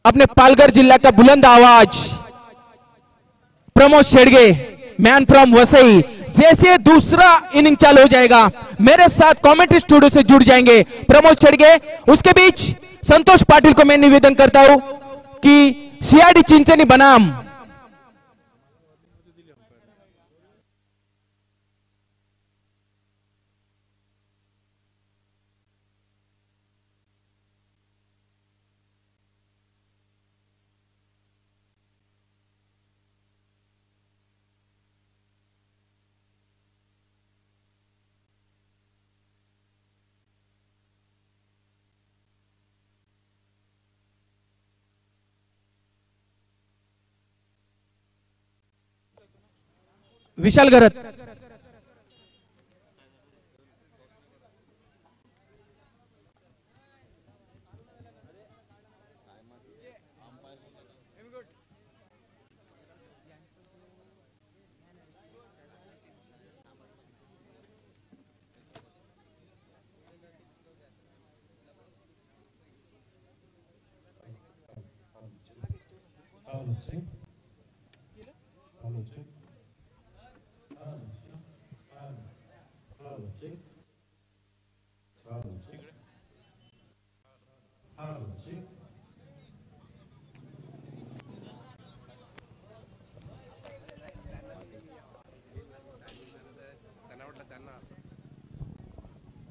अपने पालघर जिला का बुलंद आवाज प्रमोद शेड़गे मैन फ्रॉम वसई। जैसे दूसरा इनिंग चालू हो जाएगा मेरे साथ कमेंट्री स्टूडियो से जुड़ जाएंगे प्रमोद शेड़गे। उसके बीच संतोष पाटिल को मैं निवेदन करता हूं कि सीआईडी चिंचनी बनाम विशाल गरत।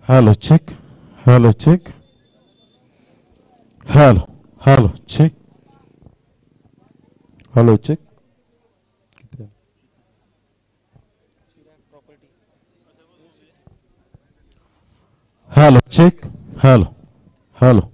Hello, check. Hello, check. Hello, hello, check. Hello, check. Hello, check. Hello, hello.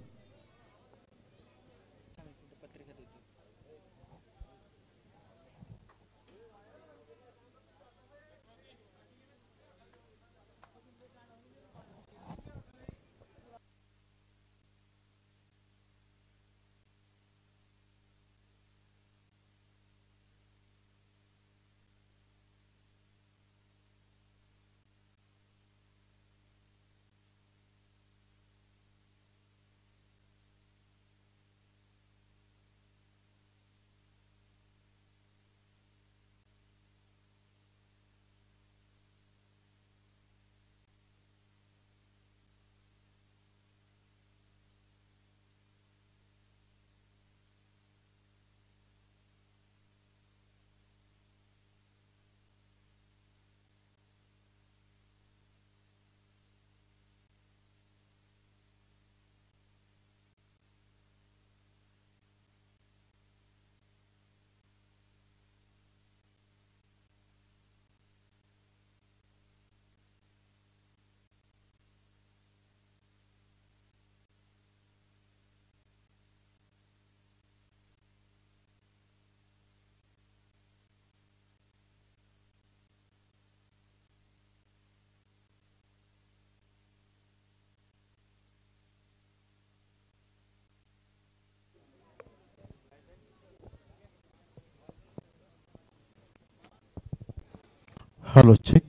Hello, check.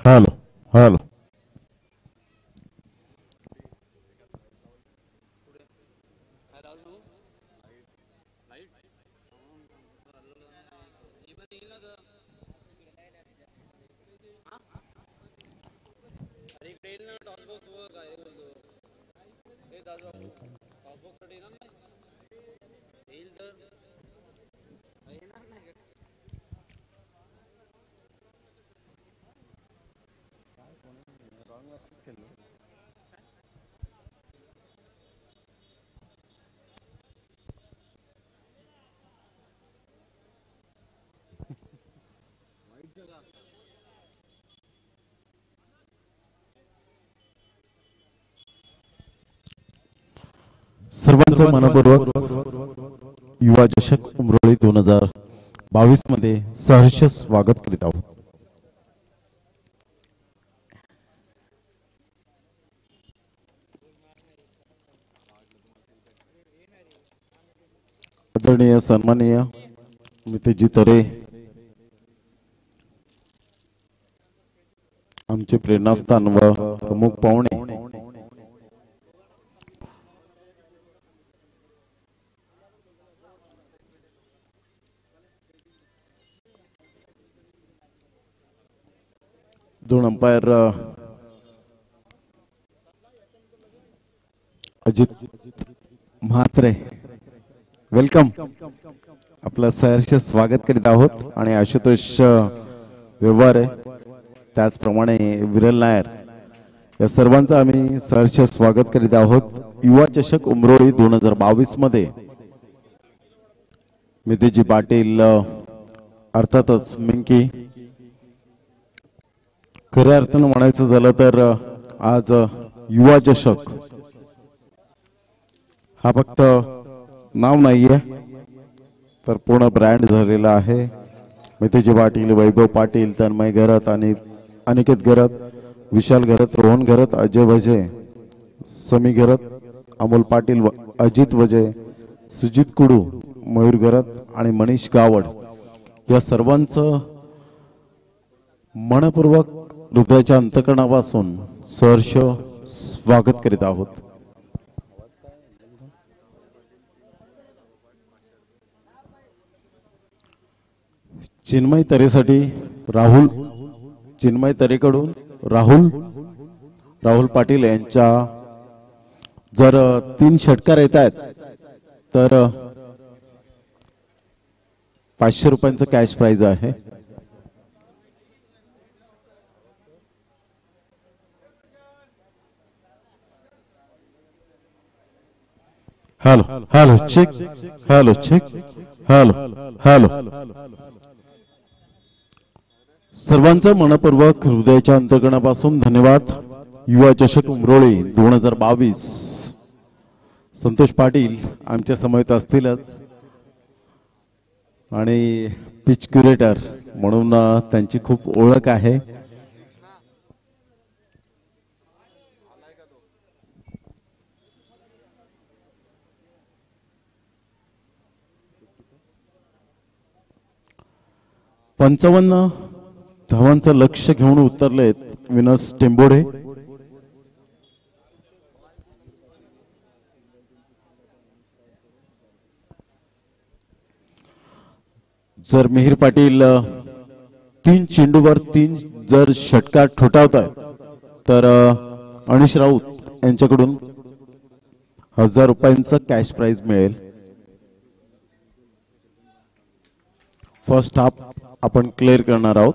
Hello, hello. सर्वांचं मनपूर्वक युवा चषक उमरोळी 2022 मध्ये सहर्ष स्वागत करीत आहोत. आदरणीय सन्माननीय मितेजी तरे, आमचे प्रेरणास्थान व प्रमुख पाहुणे, दोन अंपायर अजित म्हात्रे, वेलकम. आपलं सहर्ष स्वागत करीत आहोत. आणि आशुतोष व्यवहार, त्याचप्रमाणे विरल नायर, या सर्वांचं आम्ही सहर्ष स्वागत करीत आहोत. युवा चषक उमरोळी 2022 मध्ये मितेजी पाटील, अर्थातच मिंकी, खऱ्या अर्थानं म्हणायचं झालं तर आज युवा चषक हा फक्त नाव नाहीये, तर पूर्ण ब्रँड झालेला आहे. मितेजी पाटील, वैभव पाटील, तन्मय घरत आणि अनिकेत घरत, विशाल घरत, रोहन घरत, अजय वजे, समी घरत, अमोल पाटील, अजित वजे, सुजित कुडू, मयूर घरत आणि मनीष गावड, या सर्वांचं मनपूर्वक हृदयाच्या अंतकरणापासून सहर्ष स्वागत करीत आहोत. चिन्मय तरेसाठी राहुल, चिन्मय तरेकडून राहुल पाटील यांच्या जर 3 षटकार येत आहेत तर 500 रुपयांचं कॅश प्राइज आहे. Hello hello check, hello check, hello hello. सर्वांचं मनपूर्वक हृदयाच्या अंतकरणापासून धन्यवाद. युवा चषक उमरोळी 2022, संतोष पाटील आमच्या समवेत असतीलच आणि पिच क्युरेटर म्हणून त्यांची खूप ओळख आहे. पंचावन्न धावांचं लक्ष घेऊन उतरलेत विनस टेंबोडे. जर मिहीर पाटील 3 चेंडूवर 3 जर षटकार ठोठावतात तर अनिश राऊत यांच्याकडून 1000 रुपयांचं कॅश प्राइज मिळेल. फर्स्ट हाफ आपण क्लिअर करणार आहोत.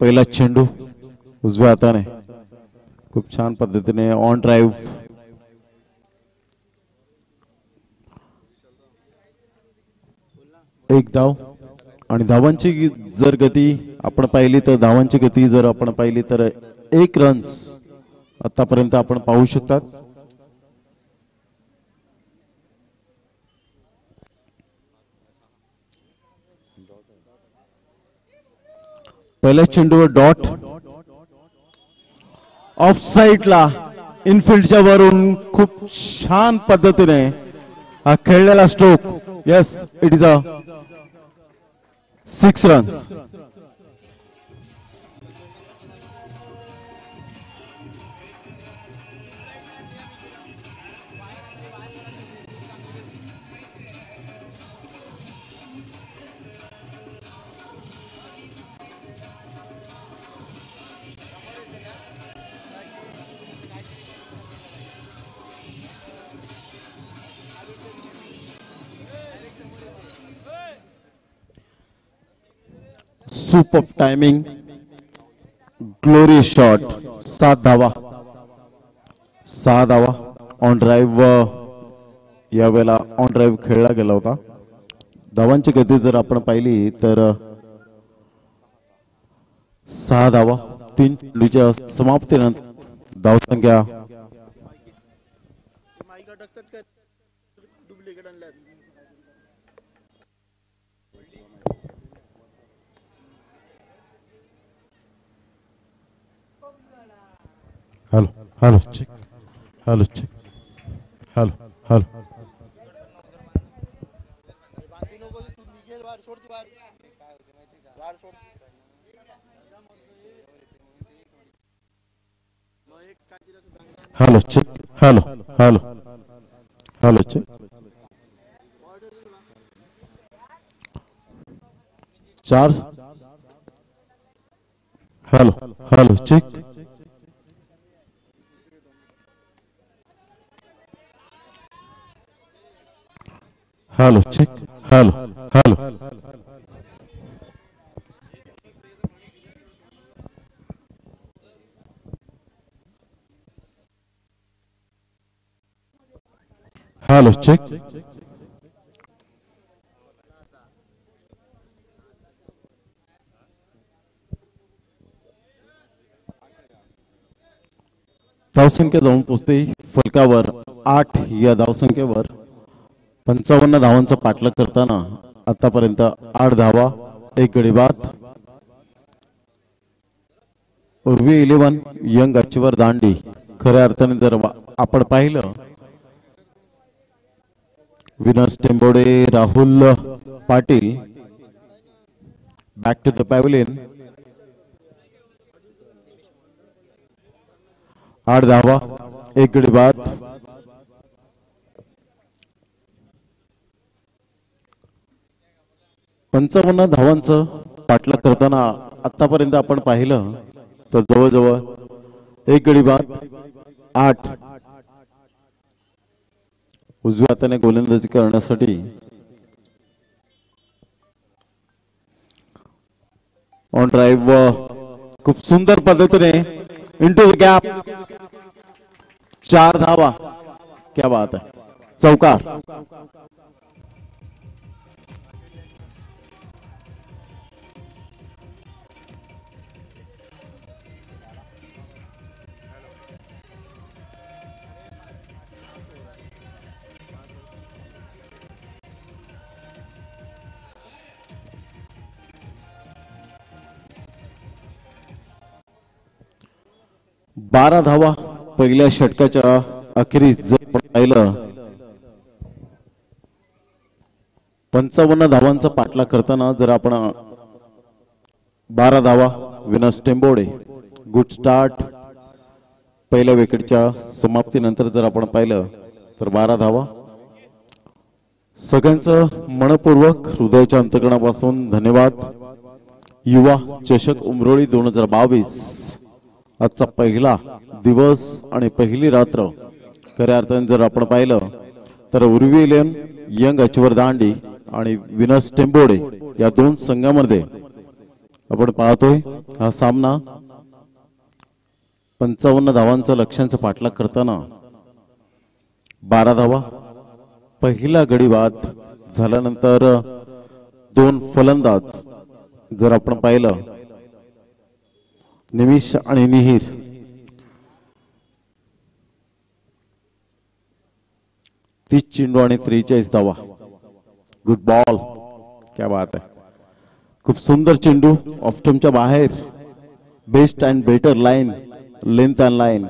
पहिला चेंडू उजव्या हाताने खूप छान पद्धतीने ऑन ड्राईव्ह, एक धाव. आणि धावांची जर गती आपण पाहिली तर धावांची गती जर आपण पाहिली तर 1 रन्स आतापर्यंत आपण पाहू शकतात. पहिल्या चेंडूवर डॉट, ऑफ साइडला इनफिल्डच्या वरून खूप छान पद्धतीने हा खेळलेला stroke. Yes, it is a 6 runs. Super timing, glorious shot, 7 धावा, 6 धावा. ऑन ड्राईव्ह यावेळेला ऑन ड्राईव्ह खेळला गेला होता. धावांची गती जर आपण पाहिली तर 6 धावा. 3 चेंडूच्या समाप्तीनंतर धावसंख्या hello hello check hello check hello hello hello check hello hello hello check. चार hello hello check hello check hello hello hello check धावसंख्या जाऊन पोचते फलकावर 8. या धावसंख्येवर 55 धावांचा पाठलाग करताना आतापर्यंत 8 धावा, 1 गडी बाद. Urvi 11 young achiever Dandi. खऱ्या अर्थाने जर आपण पाहिलं winners Tembode Rahul Patil back to the pavilion. 8 धावा, 1 गडी बाद. पंचावन्न धावांचं पाठलाग करताना आतापर्यंत आपण पाहिलं तर जवळजवळ 1 गडी बाद, 8. उजव्या हाताने गोलंदाजी करण्यासाठी ऑन ड्राईव्ह खूप सुंदर पद्धतीने इंटू द गॅप. 4 धावा. क्या बात आहे. चौकार. बारा धावा पहिल्या षटकाच्या अखेरीस जर पाहिलं 55 धावांचा पाठलाग करताना जर आपण 12 धावा विनर्स टेंबोडे. Good start. पहिल्या विकेटच्या समाप्तीनंतर जर आपण पाहिलं तर 12 धावा. सगळ्यांचं मनपूर्वक हृदयाच्या अंतकरणापासून धन्यवाद. युवा चषक उमरोळी 2022 आजचा पहिला दिवस आणि पहिली रात्र. खऱ्या अर्थाने जर आपण पाहिलं तर उर्वी 11 यंग अचीवर दांडी आणि विनर्स टेंबोडे या 2 संघांमध्ये आपण पाहतोय हा सामना 55 धावांचा लक्ष्यांचा पाठलाग करताना 12 धावा. पहिला गडी बाद झाल्यानंतर 2 फलंदाज जर आपण पाहिलं निमिष आणि निहीर. तीस चेंडू आणि 43 धावा. Good ball. क्या बात आहे. खूप सुंदर चेंडू ऑफ स्टंपच्या बाहेर. Best and better line, length and line.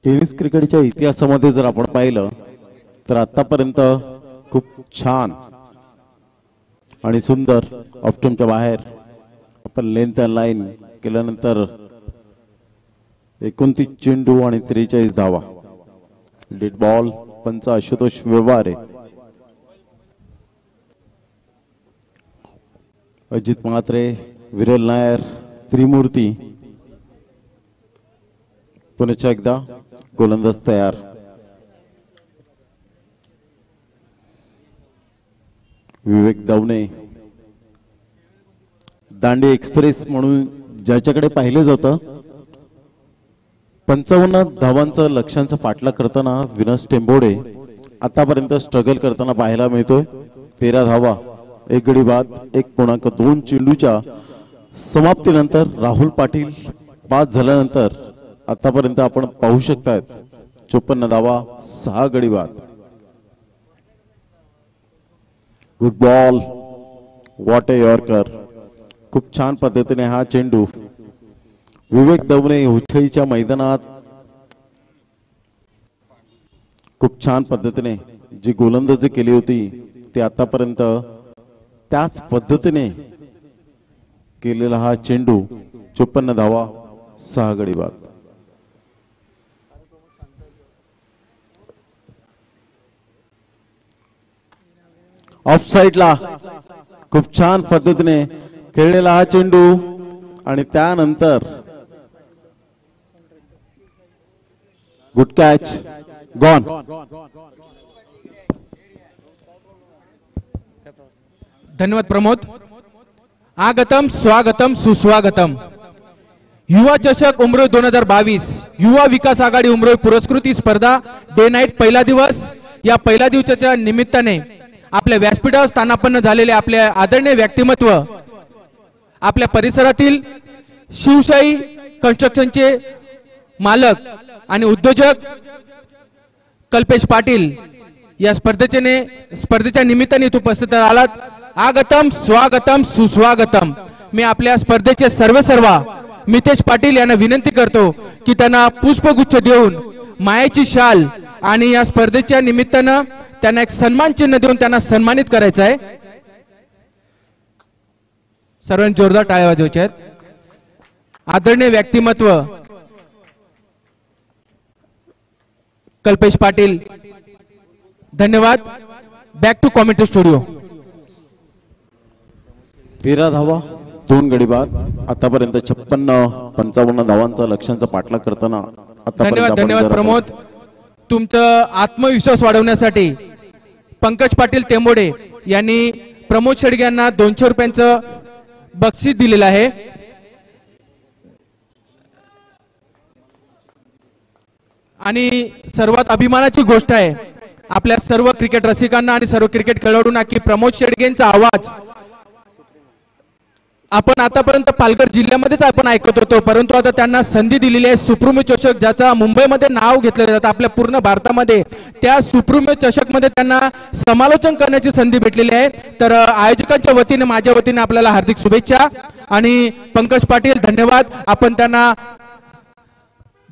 Tennis क्रिकेटच्या इतिहासामध्ये जर आपण पाहिलं तर आतापर्यंत खूप छान आणि सुंदर ऑफ स्टंपच्या बाहेर आपण लेंथ अँड लाईन केल्यानंतर 29 चेंडू आणि 43 धावा. Dead ball. पंच आशुतोष व्यवहारे. अजित म्हात्रे, विरल नायर, त्रिमूर्ती. पुन्हा एकदा गोलंदाज तयार. विवेक दवणे, दांडी एक्सप्रेस म्हणून ज्याच्याकडे पाहिलं जातं 55 धावांचं लक्ष्यांचा पाठलाग करताना विनस टेंबोडे आतापर्यंत स्ट्रगल करताना पाहायला मिळतोय. 13 धावा, 1 गडी बाद, 1.2 चेंडूच्या समाप्तीनंतर राहुल पाटील बाद झाल्यानंतर आतापर्यंत आपण पाहू शकतायत 54 धावा, 6 गडी बाद. Good ball, what a yorker. खूप छान पद्धतीने हा चेंडू विवेक दवणे उछळीच्या मैदानात खूप छान पद्धतीने जी गोलंदाजी केली होती ती आतापर्यंत त्याच पद्धतीने केलेला हा चेंडू 54 धावा, 6 गडी बाद. ऑफ साइडला खूप छान पद्धतीने खेळलेला हा चेंडू आणि त्यानंतर गुड कॅच, गॉन. धन्यवाद प्रमोद. आगतम स्वागतम सुस्वागतम. युवा चषक उमरोई 2022 युवा विकास आघाडी उमरोई पुरस्कृती स्पर्धा डे नाईट पहिला दिवस. या पहिल्या दिवसाच्या निमित्ताने आपल्या व्यासपीठावर स्थानापन्न झालेले आपले आदरणीय व्यक्तिमत्व, आपल्या परिसरातील शिवशाही कन्स्ट्रक्शनचे मालक आणि उद्योजक कल्पेश पाटील या स्पर्धेच्या निमित्ताने इथे उपस्थित आलात. आगतम स्वागतम सुस्वागतम. मी आपल्या स्पर्धेचे सर्व मितेश पाटील यांना विनंती करतो की त्यांना पुष्पगुच्छ देऊन मायेची शाल आणि या स्पर्धेच्या निमित्तानं त्यांना एक सन्मान चिन्ह देऊन त्यांना सन्मानित करायचं आहे. सर्वांनी जोरदार टाळ्या वाजवायच्या आहेत. आदरणीय व्यक्तिमत्व कल्पेश पाटील, धन्यवाद. Back to commentary studio. 13 धावा, 2 गडी बाद. आतापर्यंत 56-55 धावांचा लक्ष्यांचा पाठलाग करताना धन्यवाद प्रमोद. तुमचं आत्मविश्वास वाढवण्यासाठी पंकज पाटील तेंबोडे यांनी प्रमोद शेडगे यांना 200 रुपयांचं बक्षीस दिलेलं आहे. आणि सर्वात अभिमानाची गोष्ट आहे आपल्या सर्व क्रिकेट रसिकांना आणि सर्व क्रिकेट खेळाडूंना की प्रमोद शेडगेंचा आवाज आपण आतापर्यंत पालघर जिल्ह्यामध्येच आपण ऐकत होतो, परंतु आता त्यांना संधी दिलेली आहे. सुप्रीमो चषक ज्याचा मुंबईमध्ये नाव घेतलं जातं आपल्या पूर्ण भारतामध्ये, त्या सुप्रीमो चषक मध्ये त्यांना समालोचन करण्याची संधी भेटलेली आहे. तर आयोजकांच्या वतीने माझ्या वतीने आपल्याला हार्दिक शुभेच्छा. आणि पंकज पाटील धन्यवाद. आपण त्यांना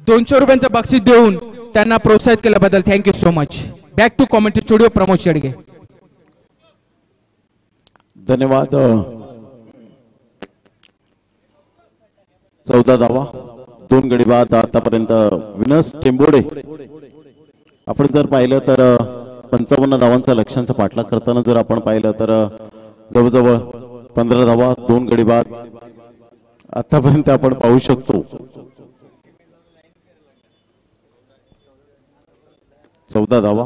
200 रुपयांचं बक्षीस देऊन त्यांना प्रोत्साहित केल्याबद्दल thank you so much. Back to commentary studio Pramod Shedge. धन्यवाद. 14 धावा, 2 गडी बाद. आतापर्यंत विनस टेंबोडे आपण जर पाहिलं तर 55 धावांचा लक्ष्यांचा पाठलाग करताना जर आपण पाहिलं तर जवळजवळ 15 धावा, 2 गडी बाद आतापर्यंत आपण पाहू शकतो. 14 धावा,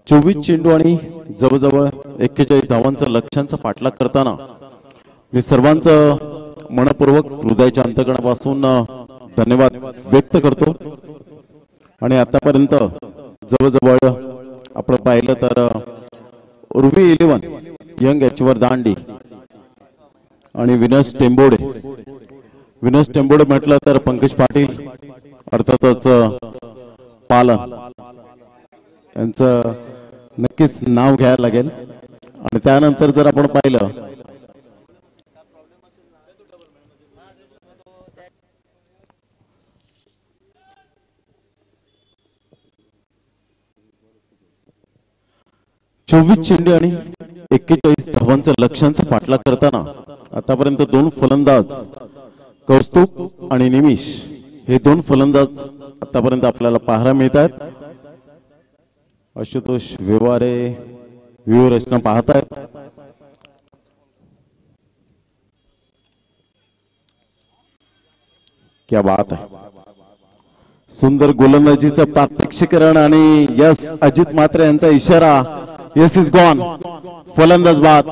24 चेंडू आणि जवळजवळ 41 धावांचा लक्ष्यांचा पाठलाग करताना मी सर्वांचं मनपूर्वक हृदयाच्या अंतकणापासून धन्यवाद व्यक्त करतो. आणि आतापर्यंत जवळजवळ आपण पाहिलं तर उर्वी 11 यंग एचवर दांडी आणि विनस टेंबोडे म्हटलं तर पंकज पाटील अर्थातच पालन यांचं नक्कीच नाव घ्यायला लागेल. आणि त्यानंतर जर आपण पाहिलं चोवीस चेंडू आणि 41 धावांचं लक्ष्यांचा पाठलाग करताना आतापर्यंत 2 फलंदाज कौस्तुभ आणि निमिष हे 2 फलंदाज आतापर्यंत आपल्याला पाहायला मिळतात. आशुतोष व्यवहारे व्यूहरचना पाहतायत. क्या बात आहे. सुंदर गोलंदाजीचं प्रात्यक्षिकरण आणि यस अजित मात्रे यांचा इशारा. Yes is gone. फलंदाज बाद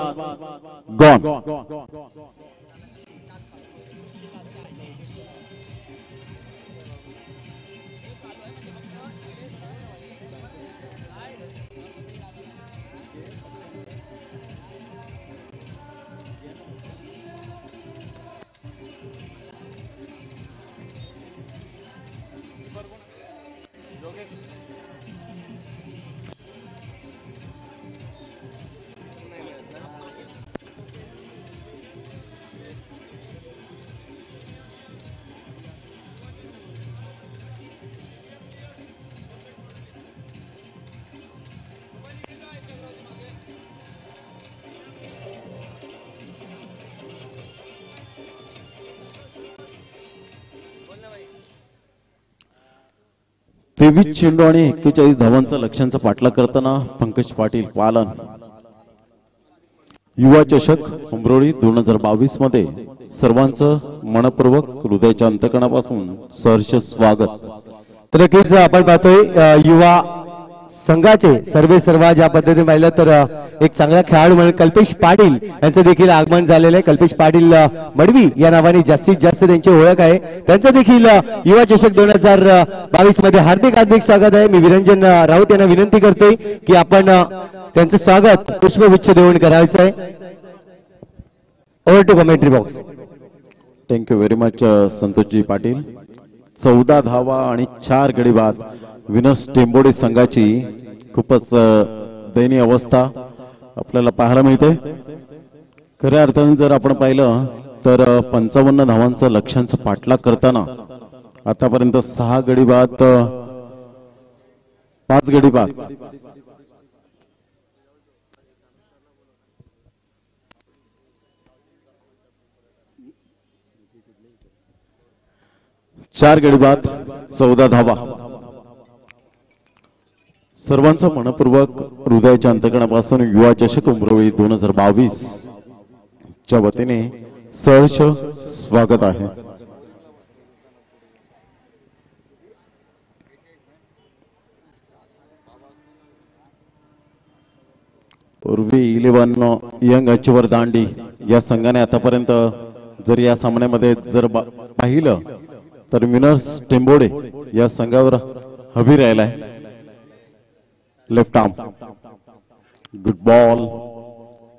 गॉन. 23 चेंडू आणि 41 धावांचा लक्ष्यांचा पाठलाग करताना पंकज पाटील पालन. युवा चषक उमरोळी 2022 मध्ये सर्वांचं मनपूर्वक हृदयाच्या अंतकणापासून सहर्ष स्वागत. तर नक्कीच आपण पाहतोय युवा संघाचे सर्वा ज्या पद्धतीने पाहिलं तर एक चांगला खेळाडू म्हणून कल्पेश पाटील यांचं देखील आगमन झालेलं आहे. कल्पेश पाटील मडवी या नावाने जास्तीत जास्त त्यांची ओळख आहे. त्यांचं देखील युवा चषक 2022 मध्ये हार्दिक स्वागत आहे. मी विरंजन राऊत यांना विनंती करतोय की आपण त्यांचं स्वागत पुष्पगुच्छ देऊन करायचं आहे. Over to commentary box. Thank you very much संतोषजी पाटील. 14 धावा आणि 4 गडी बाद. विनस टेंबोडे संघाची खूपच दयनीय अवस्था आपल्याला पाहायला मिळते. खऱ्या अर्थाने जर आपण पाहिलं तर 55 धावांचा लक्ष्यांचा पाठलाग करताना आतापर्यंत 6 गडी बाद, 5 गडी बाद. चार गडी बाद, 14 धावा. सर्वांचा मनपूर्वक हृदयाच्या अंतकणापासून युवा चषक उमरोळी 2022 च्या वतीने सहर्ष स्वागत आहे. पूर्वी 11 यंग अचीवर दांडी या संघाने आतापर्यंत जर या सामन्यामध्ये जर पाहिलं तर विनर्स टेंबोडे या संघावर हवी राहिलाय. Left arm good ball.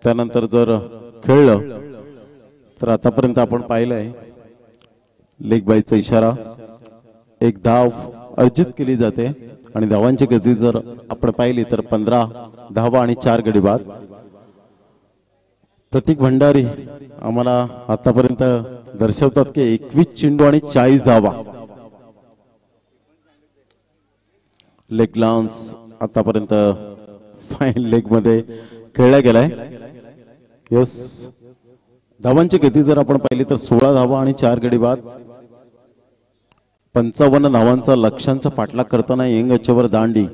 त्यानंतर जर खेळलं तर आतापर्यंत आपण पाहिलंय लेग बायचा इशारा. एक धाव अर्जित केली जाते आणि धावांची गती जर आपण पाहिली तर 15 धावा आणि 4 गडी बाद. प्रतीक भंडारी आम्हाला आतापर्यंत दर्शवतात की 21 चेंडू आणि 40 धावा. लेग लान्स आतापर्यंत फाईन लेग मध्ये खेळला गेलाय. यस, धावांची गती जर आपण पाहिली तर 16 धावा आणि 4 गडी बाद. 55 धावांचा लक्ष्यांचा पाठलाग करताना यंग अचीवर दांडी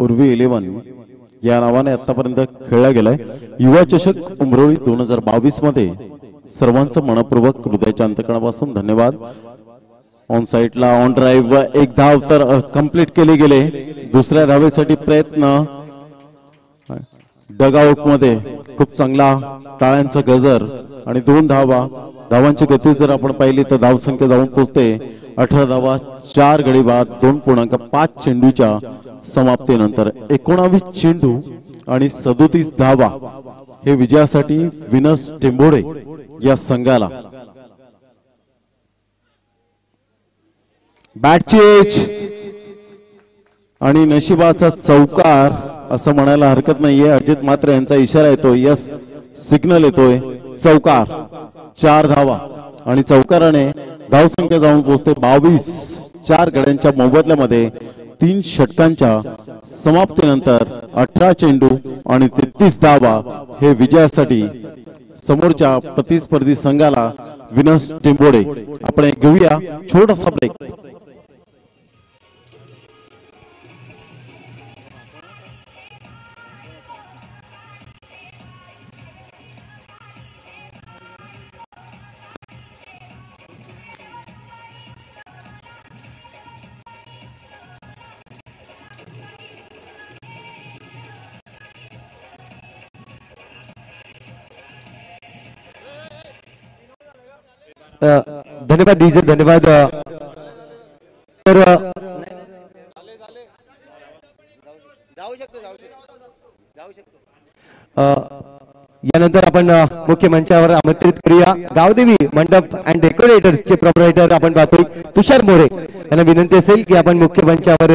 उर्वी 11 या नावाने आतापर्यंत खेळला गेलाय. युवा चषक उमरोळी 2022 मध्ये सर्वांचं मनपूर्वक हृदयाच्या अंतकणापासून धन्यवाद. ऑन साइडला ऑन ड्राईव्ह एक धाव तर कंप्लीट केले गेले. दुसऱ्या धावेसाठी प्रयत्न. डगआउट मध्ये खूप चांगला टाळ्यांचा गजर आणि 2 धावा. धावांची गती जर आपण पाहिली तर धावसंख्या जाऊन पोहोचते 18 धावा 4 गडी बाद. 2.5 चेंडूच्या समाप्तीनंतर 19 चेंडू आणि 37 धावा हे विजयासाठी विनस टेंबोडे या संघाला. बॅटची एज आणि नशिबाचा चौकार असं म्हणायला हरकत नाहीये. अजित मात्र यांचा इशारा येतोय. यस, सिग्नल येतोय. चौकार. 4 धावा आणि चौकाराने धावसंख्या जाऊन पोहोचते 22. 4 गड्यांच्या मोबदल्यामध्ये 3 षटकांच्या समाप्तीनंतर 18 चेंडू आणि 33 धावा हे विजयासाठी समोरच्या प्रतिस्पर्धी संघाला विनस टेंबोडे. आपण एक घेऊया छोटासा ब्रेक. धन्यवाद डीजे, धन्यवाद. तर यानंतर आपण मुख्य मंचावर आमंत्रित करूया गावदेवी मंडप अँड डेकोरेटर्सचे प्रोप्रायटर आपण पाहतोय तुषार मोरे यांना विनंती असेल की आपण मुख्य मंचावर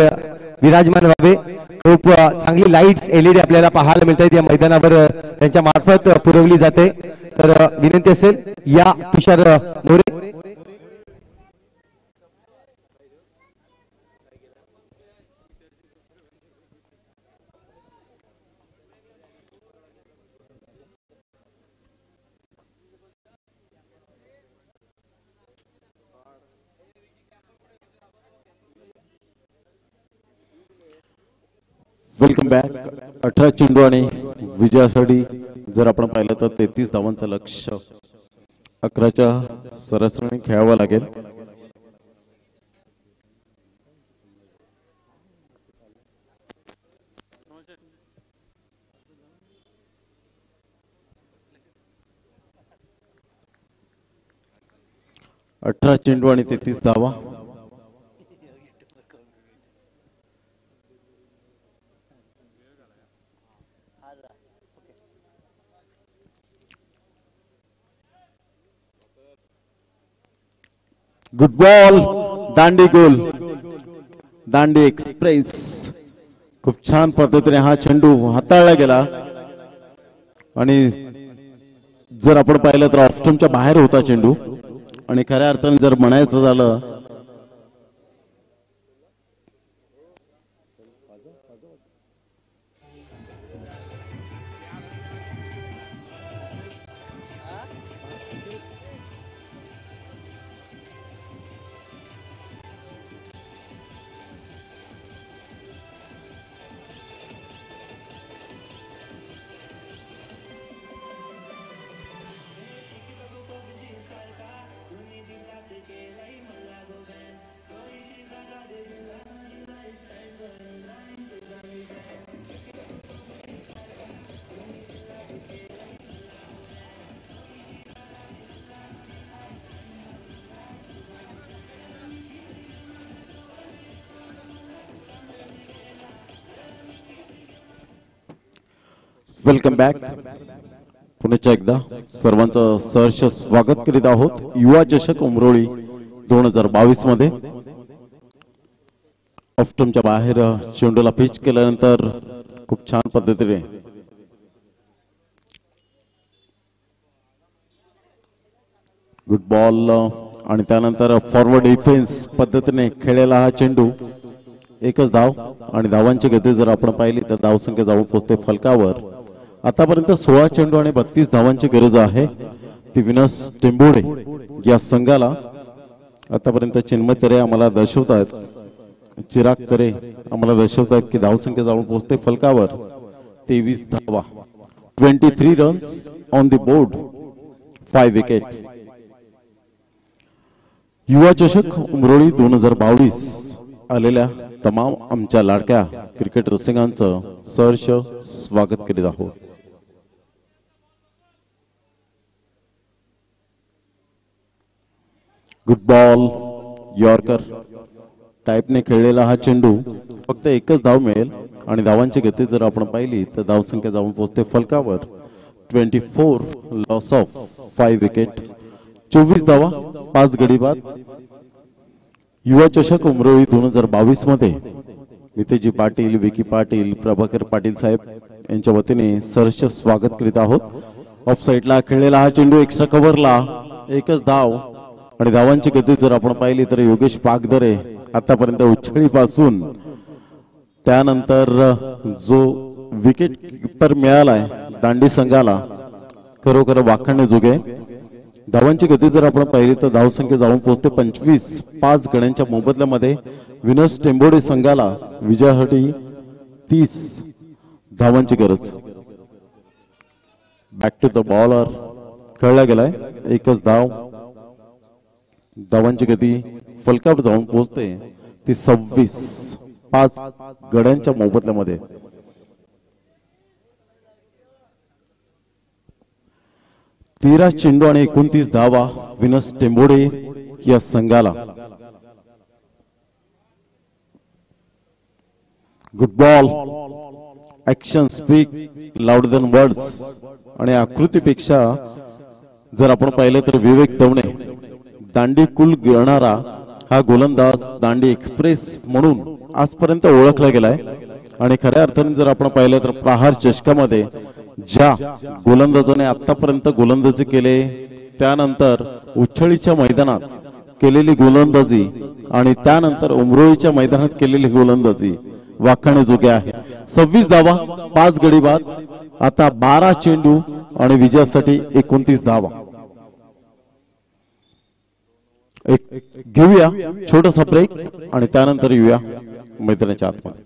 विराजमान व्हावे. खूप चांगली लाईट्स LED आपल्याला पाहायला मिळत आहेत या मैदानावर, त्यांच्या मार्फत पुरवली जाते. तर विनंती असेल या तुषार मोरे. Welcome back. 18 चेंडू आणि विजयासाठी जर आपण पाहिलं तर 33 धावांचं लक्ष्य 11च्या सरासरीने खेळावं लागेल. अठरा चेंडू आणि 33 धावा. Good ball. दांडी गोल. दांडी एक्सप्रेस. खूप छान पद्धतीने हा चेंडू हाताळला गेला आणि जर आपण पाहिलं तर ऑफस्टंपच्या बाहेर होता चेंडू आणि खऱ्या अर्थाने जर म्हणायचं झालं वेलकम बॅक. पुण्याच्या एकदा सर्वांचं सहर्ष स्वागत करीत आहोत युवा चषक उमरोळी 2022 मध्ये. ऑफस्टंपच्या बाहेर चेंडूला पिच केल्यानंतर खूप छान पद्धतीने गुड बॉल आणि त्यानंतर फॉरवर्ड डिफेन्स पद्धतीने खेळलेला हा चेंडू. एकच धाव आणि धावांची गती जर आपण पाहिली तर धावसंख्या जाऊन पोहोचते फलकावर. आतापर्यंत 16 चेंडू आणि 32 धावांची गरज आहे. ती विनस टेंबोडे या संघाला आतापर्यंत चिन्मय तरे आम्हाला दर्शवतात, चिराग तरे आम्हाला दर्शवतात की धावसंख्या जाऊन पोहोचते फलकावर 23 धावा. 23 runs on the board, 5 wicket. युवा चषक उमरोळी 2022 आलेल्या तमाम आमच्या लाडक्या क्रिकेट रसिकांचं सहर्ष स्वागत करीत आहोत. Good ball. यॉर्कर टाईपने खेळलेला हा चेंडू. फक्त एकच धाव मिळेल आणि धावांची गती जर आपण पाहिली तर धावसंख्या जाऊन पोहोचते फलकावर 24 लॉस ऑफ 5 विकेट. 24 धावा 5 गडी बाद. युवा चषक उमरोळी 2022 मध्ये नितेजी पाटील, विकी पाटील, प्रभाकर पाटील साहेब यांच्या वतीने सहर्ष स्वागत करीत आहोत. ऑफ साइडला खेळलेला हा चेंडू एक्स्ट्रा कव्हरला एकच धाव आणि धावांची गती जर आपण पाहिली तर योगेश पागदरे आतापर्यंत उछळी पासून त्यानंतर जो विकेट किपर मिळालाय दांडी संघाला खरोखर वाखाणण्याजोगे. धावांची गती जर आपण पाहिली तर धावसंख्या जाऊन पोहोचते 25. 5 गड्यांच्या मोबदल्यामध्ये विनस टेंबोडे संघाला विजयासाठी 30 धावांची गरज. बॅक टू द बॉलर खेळला गेलाय. एकच धाव. धावांची गती फलकावर जाऊन पोहोचते ती 26. 5 गड्यांच्या मोबदल्यामध्ये. तेरा चेंडू आणि 29 धावा विनस टेंबोडे या संघाला. Good ball. Action speak louder than words आणि आकृतीपेक्षा जर आपण पाहिलं तर विवेक दवणे दांडी कुल गणणारा हा गोलंदाज दांडी एक्सप्रेस म्हणून आजपर्यंत ओळखला गेलाय आणि खऱ्या अर्थाने जर आपण पाहिलं तर प्रहार चषकामध्ये ज्या गोलंदाजाने आतापर्यंत गोलंदाजी केले त्यानंतर उच्छळीच्या मैदानात केलेली गोलंदाजी आणि त्यानंतर उमरोळीच्या मैदानात केलेली गोलंदाजी वाखाणण्याजोग्य आहे. 26 धावा 5 गडी बाद. आता 12 चेंडू आणि विजयासाठी 29 धावा. एक घेऊया छोटासा ब्रेक आणि त्यानंतर येऊया मैदानाच्या आतमध्ये.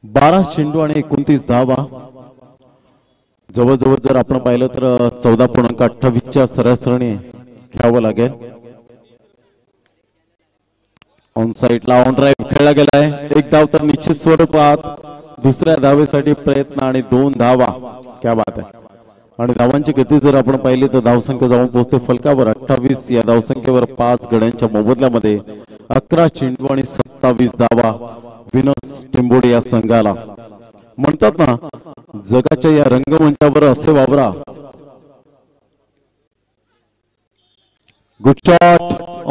बारा चेंडू आणि 29 धावा. जवळजवळ जर आपण पाहिलं तर 14.28च्या सरासरीने खेळावं लागेल. ऑन साइडला ऑन ड्राईव्ह खेळला गेलाय. एक धाव तर निश्चित स्वरूपात. दुसऱ्या धावेसाठी प्रयत्न आणि 2 धावा. क्या बात आहे. आणि धावांची गती जर आपण पाहिली तर धावसंख्या जाऊन पोहोचते फलकावर 28. या धावसंख्येवर 5 गड्यांच्या मोबदल्यामध्ये 11 चेंडू आणि 27 धावा विनोस टेंबोडे या संघाला. म्हणतात ना जगाच्या या रंगमंचावर असे वावरा. गुड शॉट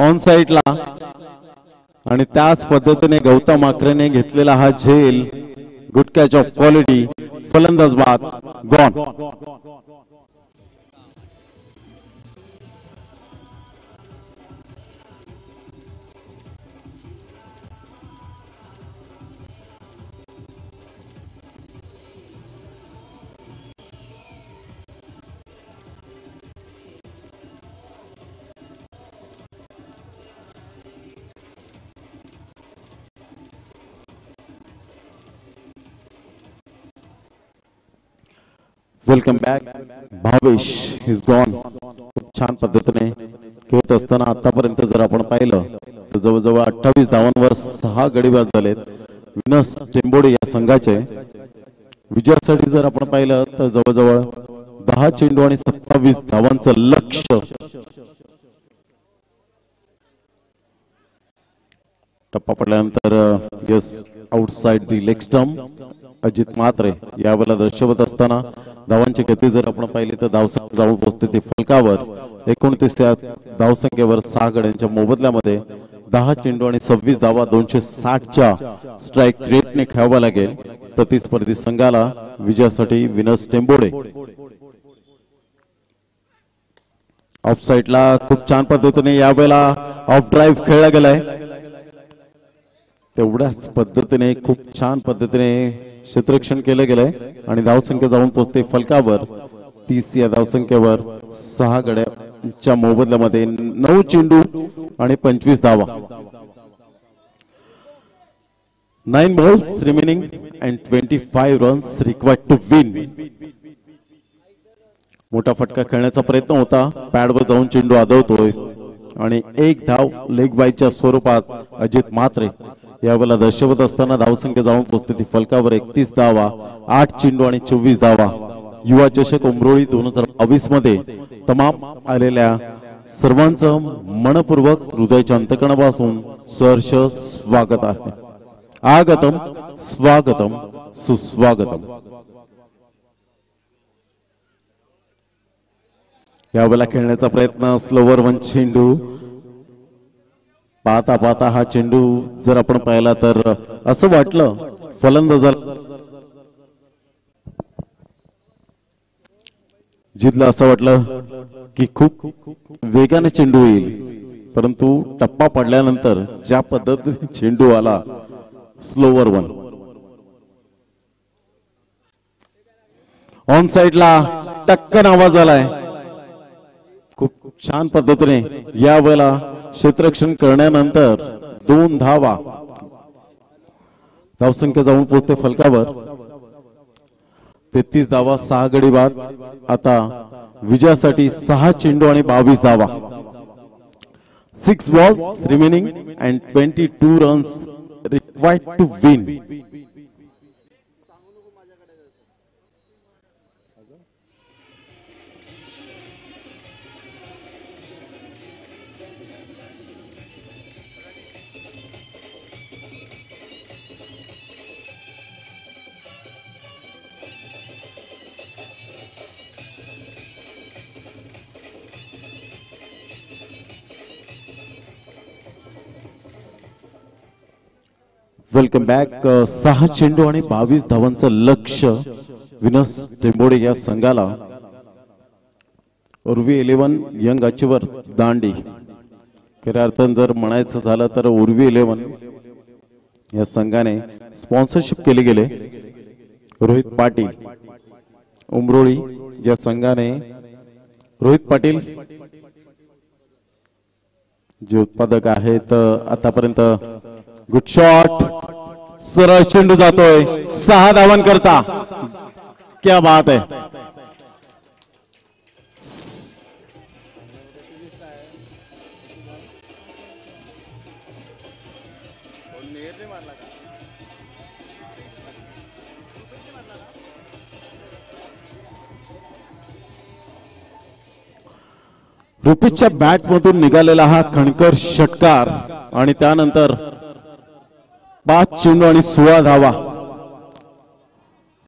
ऑन साइडला आणि त्याच पद्धतीने गौतम आकरेने घेतलेला हा झेल. Good catch of quality. फलंदाज बाद. Gone. Welcome back. Bhavesh is gone. खूप छान पद्धतीने खेळत असताना आतापर्यंत जर आपण पाहिलं तर जवळजवळ 28 धावांवर 6 गडी बाद झालेत विनस टेंबोडे या संघाचे. विजयासाठी जर आपण पाहिलं तर जवळजवळ 10 चेंडू आणि 27 धावांचं लक्ष्य. टप्पा पडल्यानंतर yes outside the leg stump. Ajit Mhatre यावेळेला दर्शवत असताना धावांची गती जर आपण पाहिली तर धावसंख्या जाऊन पोहोचते ती फलकावर 29. या धावसंख्येवर 6 गड्यांच्या मोबदल्यामध्ये 10 चेंडू आणि 26 धावा 260च्या स्ट्राईक रेटने खेळावा लागेल प्रतिस्पर्धी संघाला. विजयासाठी विनस टेंबोडे. ऑफ साइडला खूप छान पद्धतीने यावेळेला ऑफ ड्राईव्ह खेळला गेलाय. तेवढ्याच पद्धतीने खूप छान पद्धतीने क्षेत्ररक्षण केलं गेलंय आणि धावसंख्या जाऊन पोहोचते फलकावर 30. या धावसंख्येवर 6 गड्यांच्या मोबदल्यामध्ये 9 चेंडू आणि 25 धावा. 9 balls remaining and 25 runs required to win. मोठा फटका खेळण्याचा प्रयत्न होता. पॅडवर जाऊन चेंडू आदळतोय आणि एक धाव लेग बायच्या स्वरूपात अजित म्हात्रे यावेळेला दर्शवत असताना धावसंख्या जाऊन पोहोचते ती फलकावर 31 धावा 8 चेंडू आणि 24 धावा. युवा चषक उमरोळी 2022 मध्ये तमाम आलेल्या सर्वांचं मनपूर्वक हृदयाच्या अंतकणापासून सहर्ष स्वागत आहे. आगतम स्वागतम सुस्वागतम. यावेळेला खेळण्याचा प्रयत्न. स्लोवर 1 चेंडू. पाहता पाहता हा चेंडू जर आपण पाहिला तर असं वाटलं फलंदाजाला जिथलं असं वाटलं की खूप वेगाने चेंडू येईल, परंतु टप्पा पडल्यानंतर ज्या पद्धतीने चेंडू आला स्लोवर 1. ऑन साइडला टक्कन आवाज आलाय. खूप छान पद्धतीने या वेळेला क्षेत्ररक्षण करण्यानंतर 2 धावा. धावसंख्या जाऊन पोहोचते फलकावर 33 धावा 6 गडी बाद. आता विजयासाठी 6 चेंडू आणि 22 धावा. 6 balls remaining and 22 runs required to win. Welcome back. 6 चेंडू आणि 22 धावांचं लक्ष विनस टेंबोडे या संघाला. Urvi 11 young achiever Dandi. खऱ्या अर्थानं जर म्हणायचं झालं तर उर्वी 11 या संघाने स्पॉन्सरशिप केली गेले. रोहित पाटील उमरोळी या संघाने रोहित पाटील जे उत्पादक आहेत आतापर्यंत. Good shot. सरळ चेंडू जातोय 6 धावांकरता. क्या बात है. रुपीच्या बॅट मधून निघालेला हा खणकर षटकार आणि त्यानंतर 5 चेंडू आणि 16 धावा.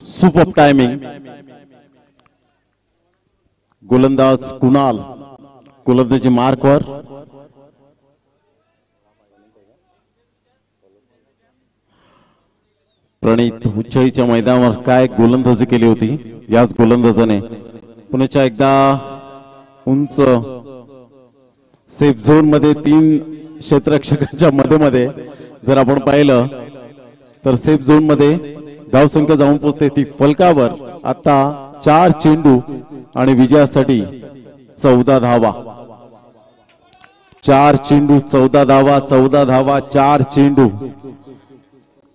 Super timing. गोलंदाज कुणाल गोलंदाजी मार्कवर. प्रणित उच्चाईच्या मैदानावर काय गोलंदाजी केली होती. याच गोलंदाजाने पुण्याच्या एकदा उंच सेफ झोन मध्ये 3 क्षेत्ररक्षकांच्या मध्ये जर आपण पाहिलं तर सेफ झोन मध्ये धावसंख्या जाऊन पोहोचते ती फलकावर. आता 4 चेंडू आणि विजयासाठी 14 धावा. 4 चेंडू 14 धावा. 14 धावा 4 चेंडू.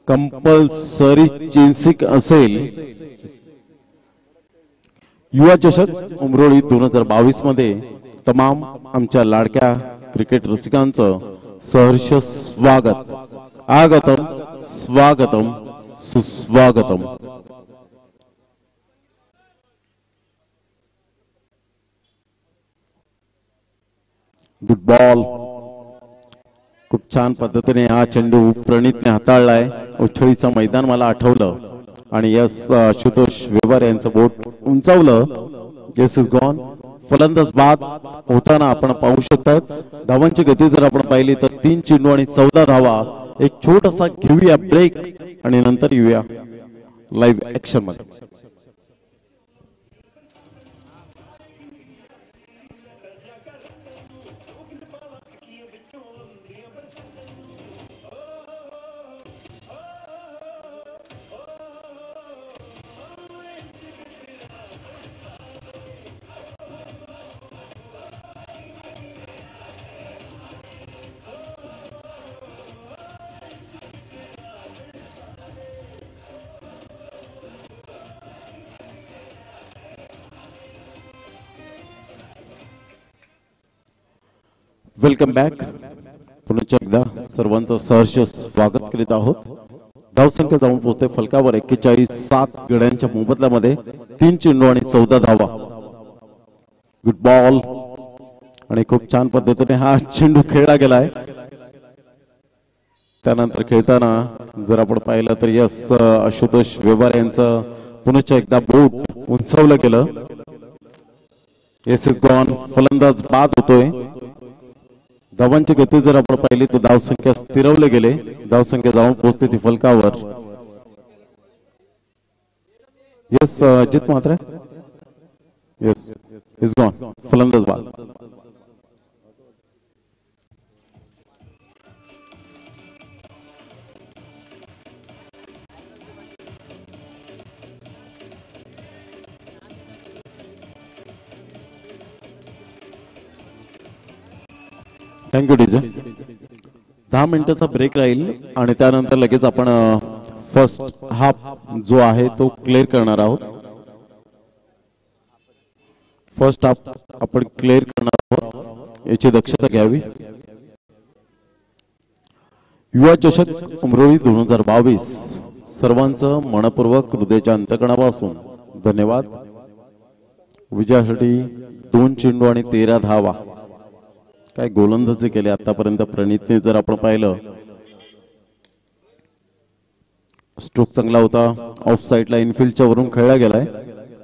कंपल्सरी चेन्सिक असेल. युवा चषक उमरोळी 2022 मध्ये तमाम आमच्या लाडक्या क्रिकेट रसिकांचं सहर्ष स्वागत. आगतम स्वागतम सुस्वागतम. Good ball. खूप छान पद्धतीने हा चेंडू प्रणितने हाताळलाय. उछळीचं मैदान मला आठवलं आणि यस आशुतोष व्यवहार यांचं बोट उंचावलं. Yes is gone. फलंदाज बाद होताना आपण पाहू शकतात. धावांची गती जर आपण पाहिली तर 3 चेंडू आणि 14 धावा. एक छोटासा घेऊया ब्रेक आणि नंतर येऊया लाईव्ह ऍक्शन मध्ये. Welcome back. पुन्हा एकदा सर्वांचं सहर्ष स्वागत करीत आहोत. धावसंख्या जाऊन पोहोचते फलकावर 41-7 गड्यांच्या मोबदल्यामध्ये 3 चेंडू आणि 14 धावा. गुड बॉल आणि खूप छान पद्धतीने हा चेंडू खेळला गेलाय. त्यानंतर खेळताना जर आपण पाहिलं तर यस आशुतोष व्यवहार यांचं पुन्हा एकदा बोट उंचावलं गेलं. Yes is gone. फलंदाज बाद होतोय. धावांची गती जर आपण पाहिली तर धावसंख्या स्थिरवले गेले. धावसंख्या जाऊन पोहोचते ती फलकावर. येस अजित मात्र. Yes is gone. फलंदाज बाद. Thank you DJ. 10 मिनिटाचा ब्रेक राहील आणि त्यानंतर लगेच आपण फर्स्ट हाफ जो आहे तो क्लिअर करणार आहोत. फर्स्ट हाफ आपण क्लिअर करणार आहोत याची दक्षता घ्यावी. युवा चषक उमरोळी 2022 सर्वांचं मनपूर्वक हृदयाच्या अंतकणापासून धन्यवाद. विजयासाठी 2 चेंडू आणि 13 धावा. काय गोलंदाजी केले आतापर्यंत प्रणितने जर आपण पाहिलं. स्ट्रोक चांगला होता. ऑफ साइडला इनफिल्डच्या वरून खेळला गेलाय.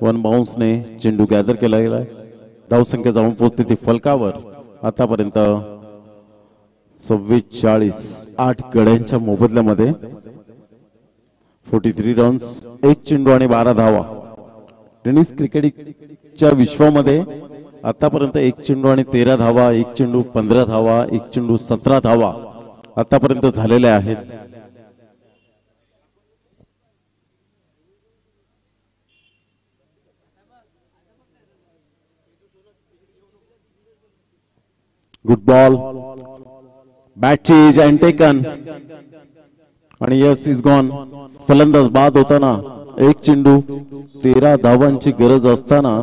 1 बाउन्सने चेंडू गॅदर केला गेलाय. धावसंख्या जाऊन पोहोचते ती फलकावर. आतापर्यंत 44 8 गड्यांच्या मोबदल्यामध्ये 43 रन्स, 1 चेंडू आणि 12 धावा. टेनिस क्रिकेटच्या विश्वामध्ये आतापर्यंत 1 चेंडू आणि 13 धावा, 1 चेंडू 15 धावा, 1 चेंडू 17 धावा आतापर्यंत झालेल्या आहेत. Good ball, bat change and taken आणि यस इज गॉन. फलंदाज बाद होताना 1 चेंडू 13 धावांची गरज असताना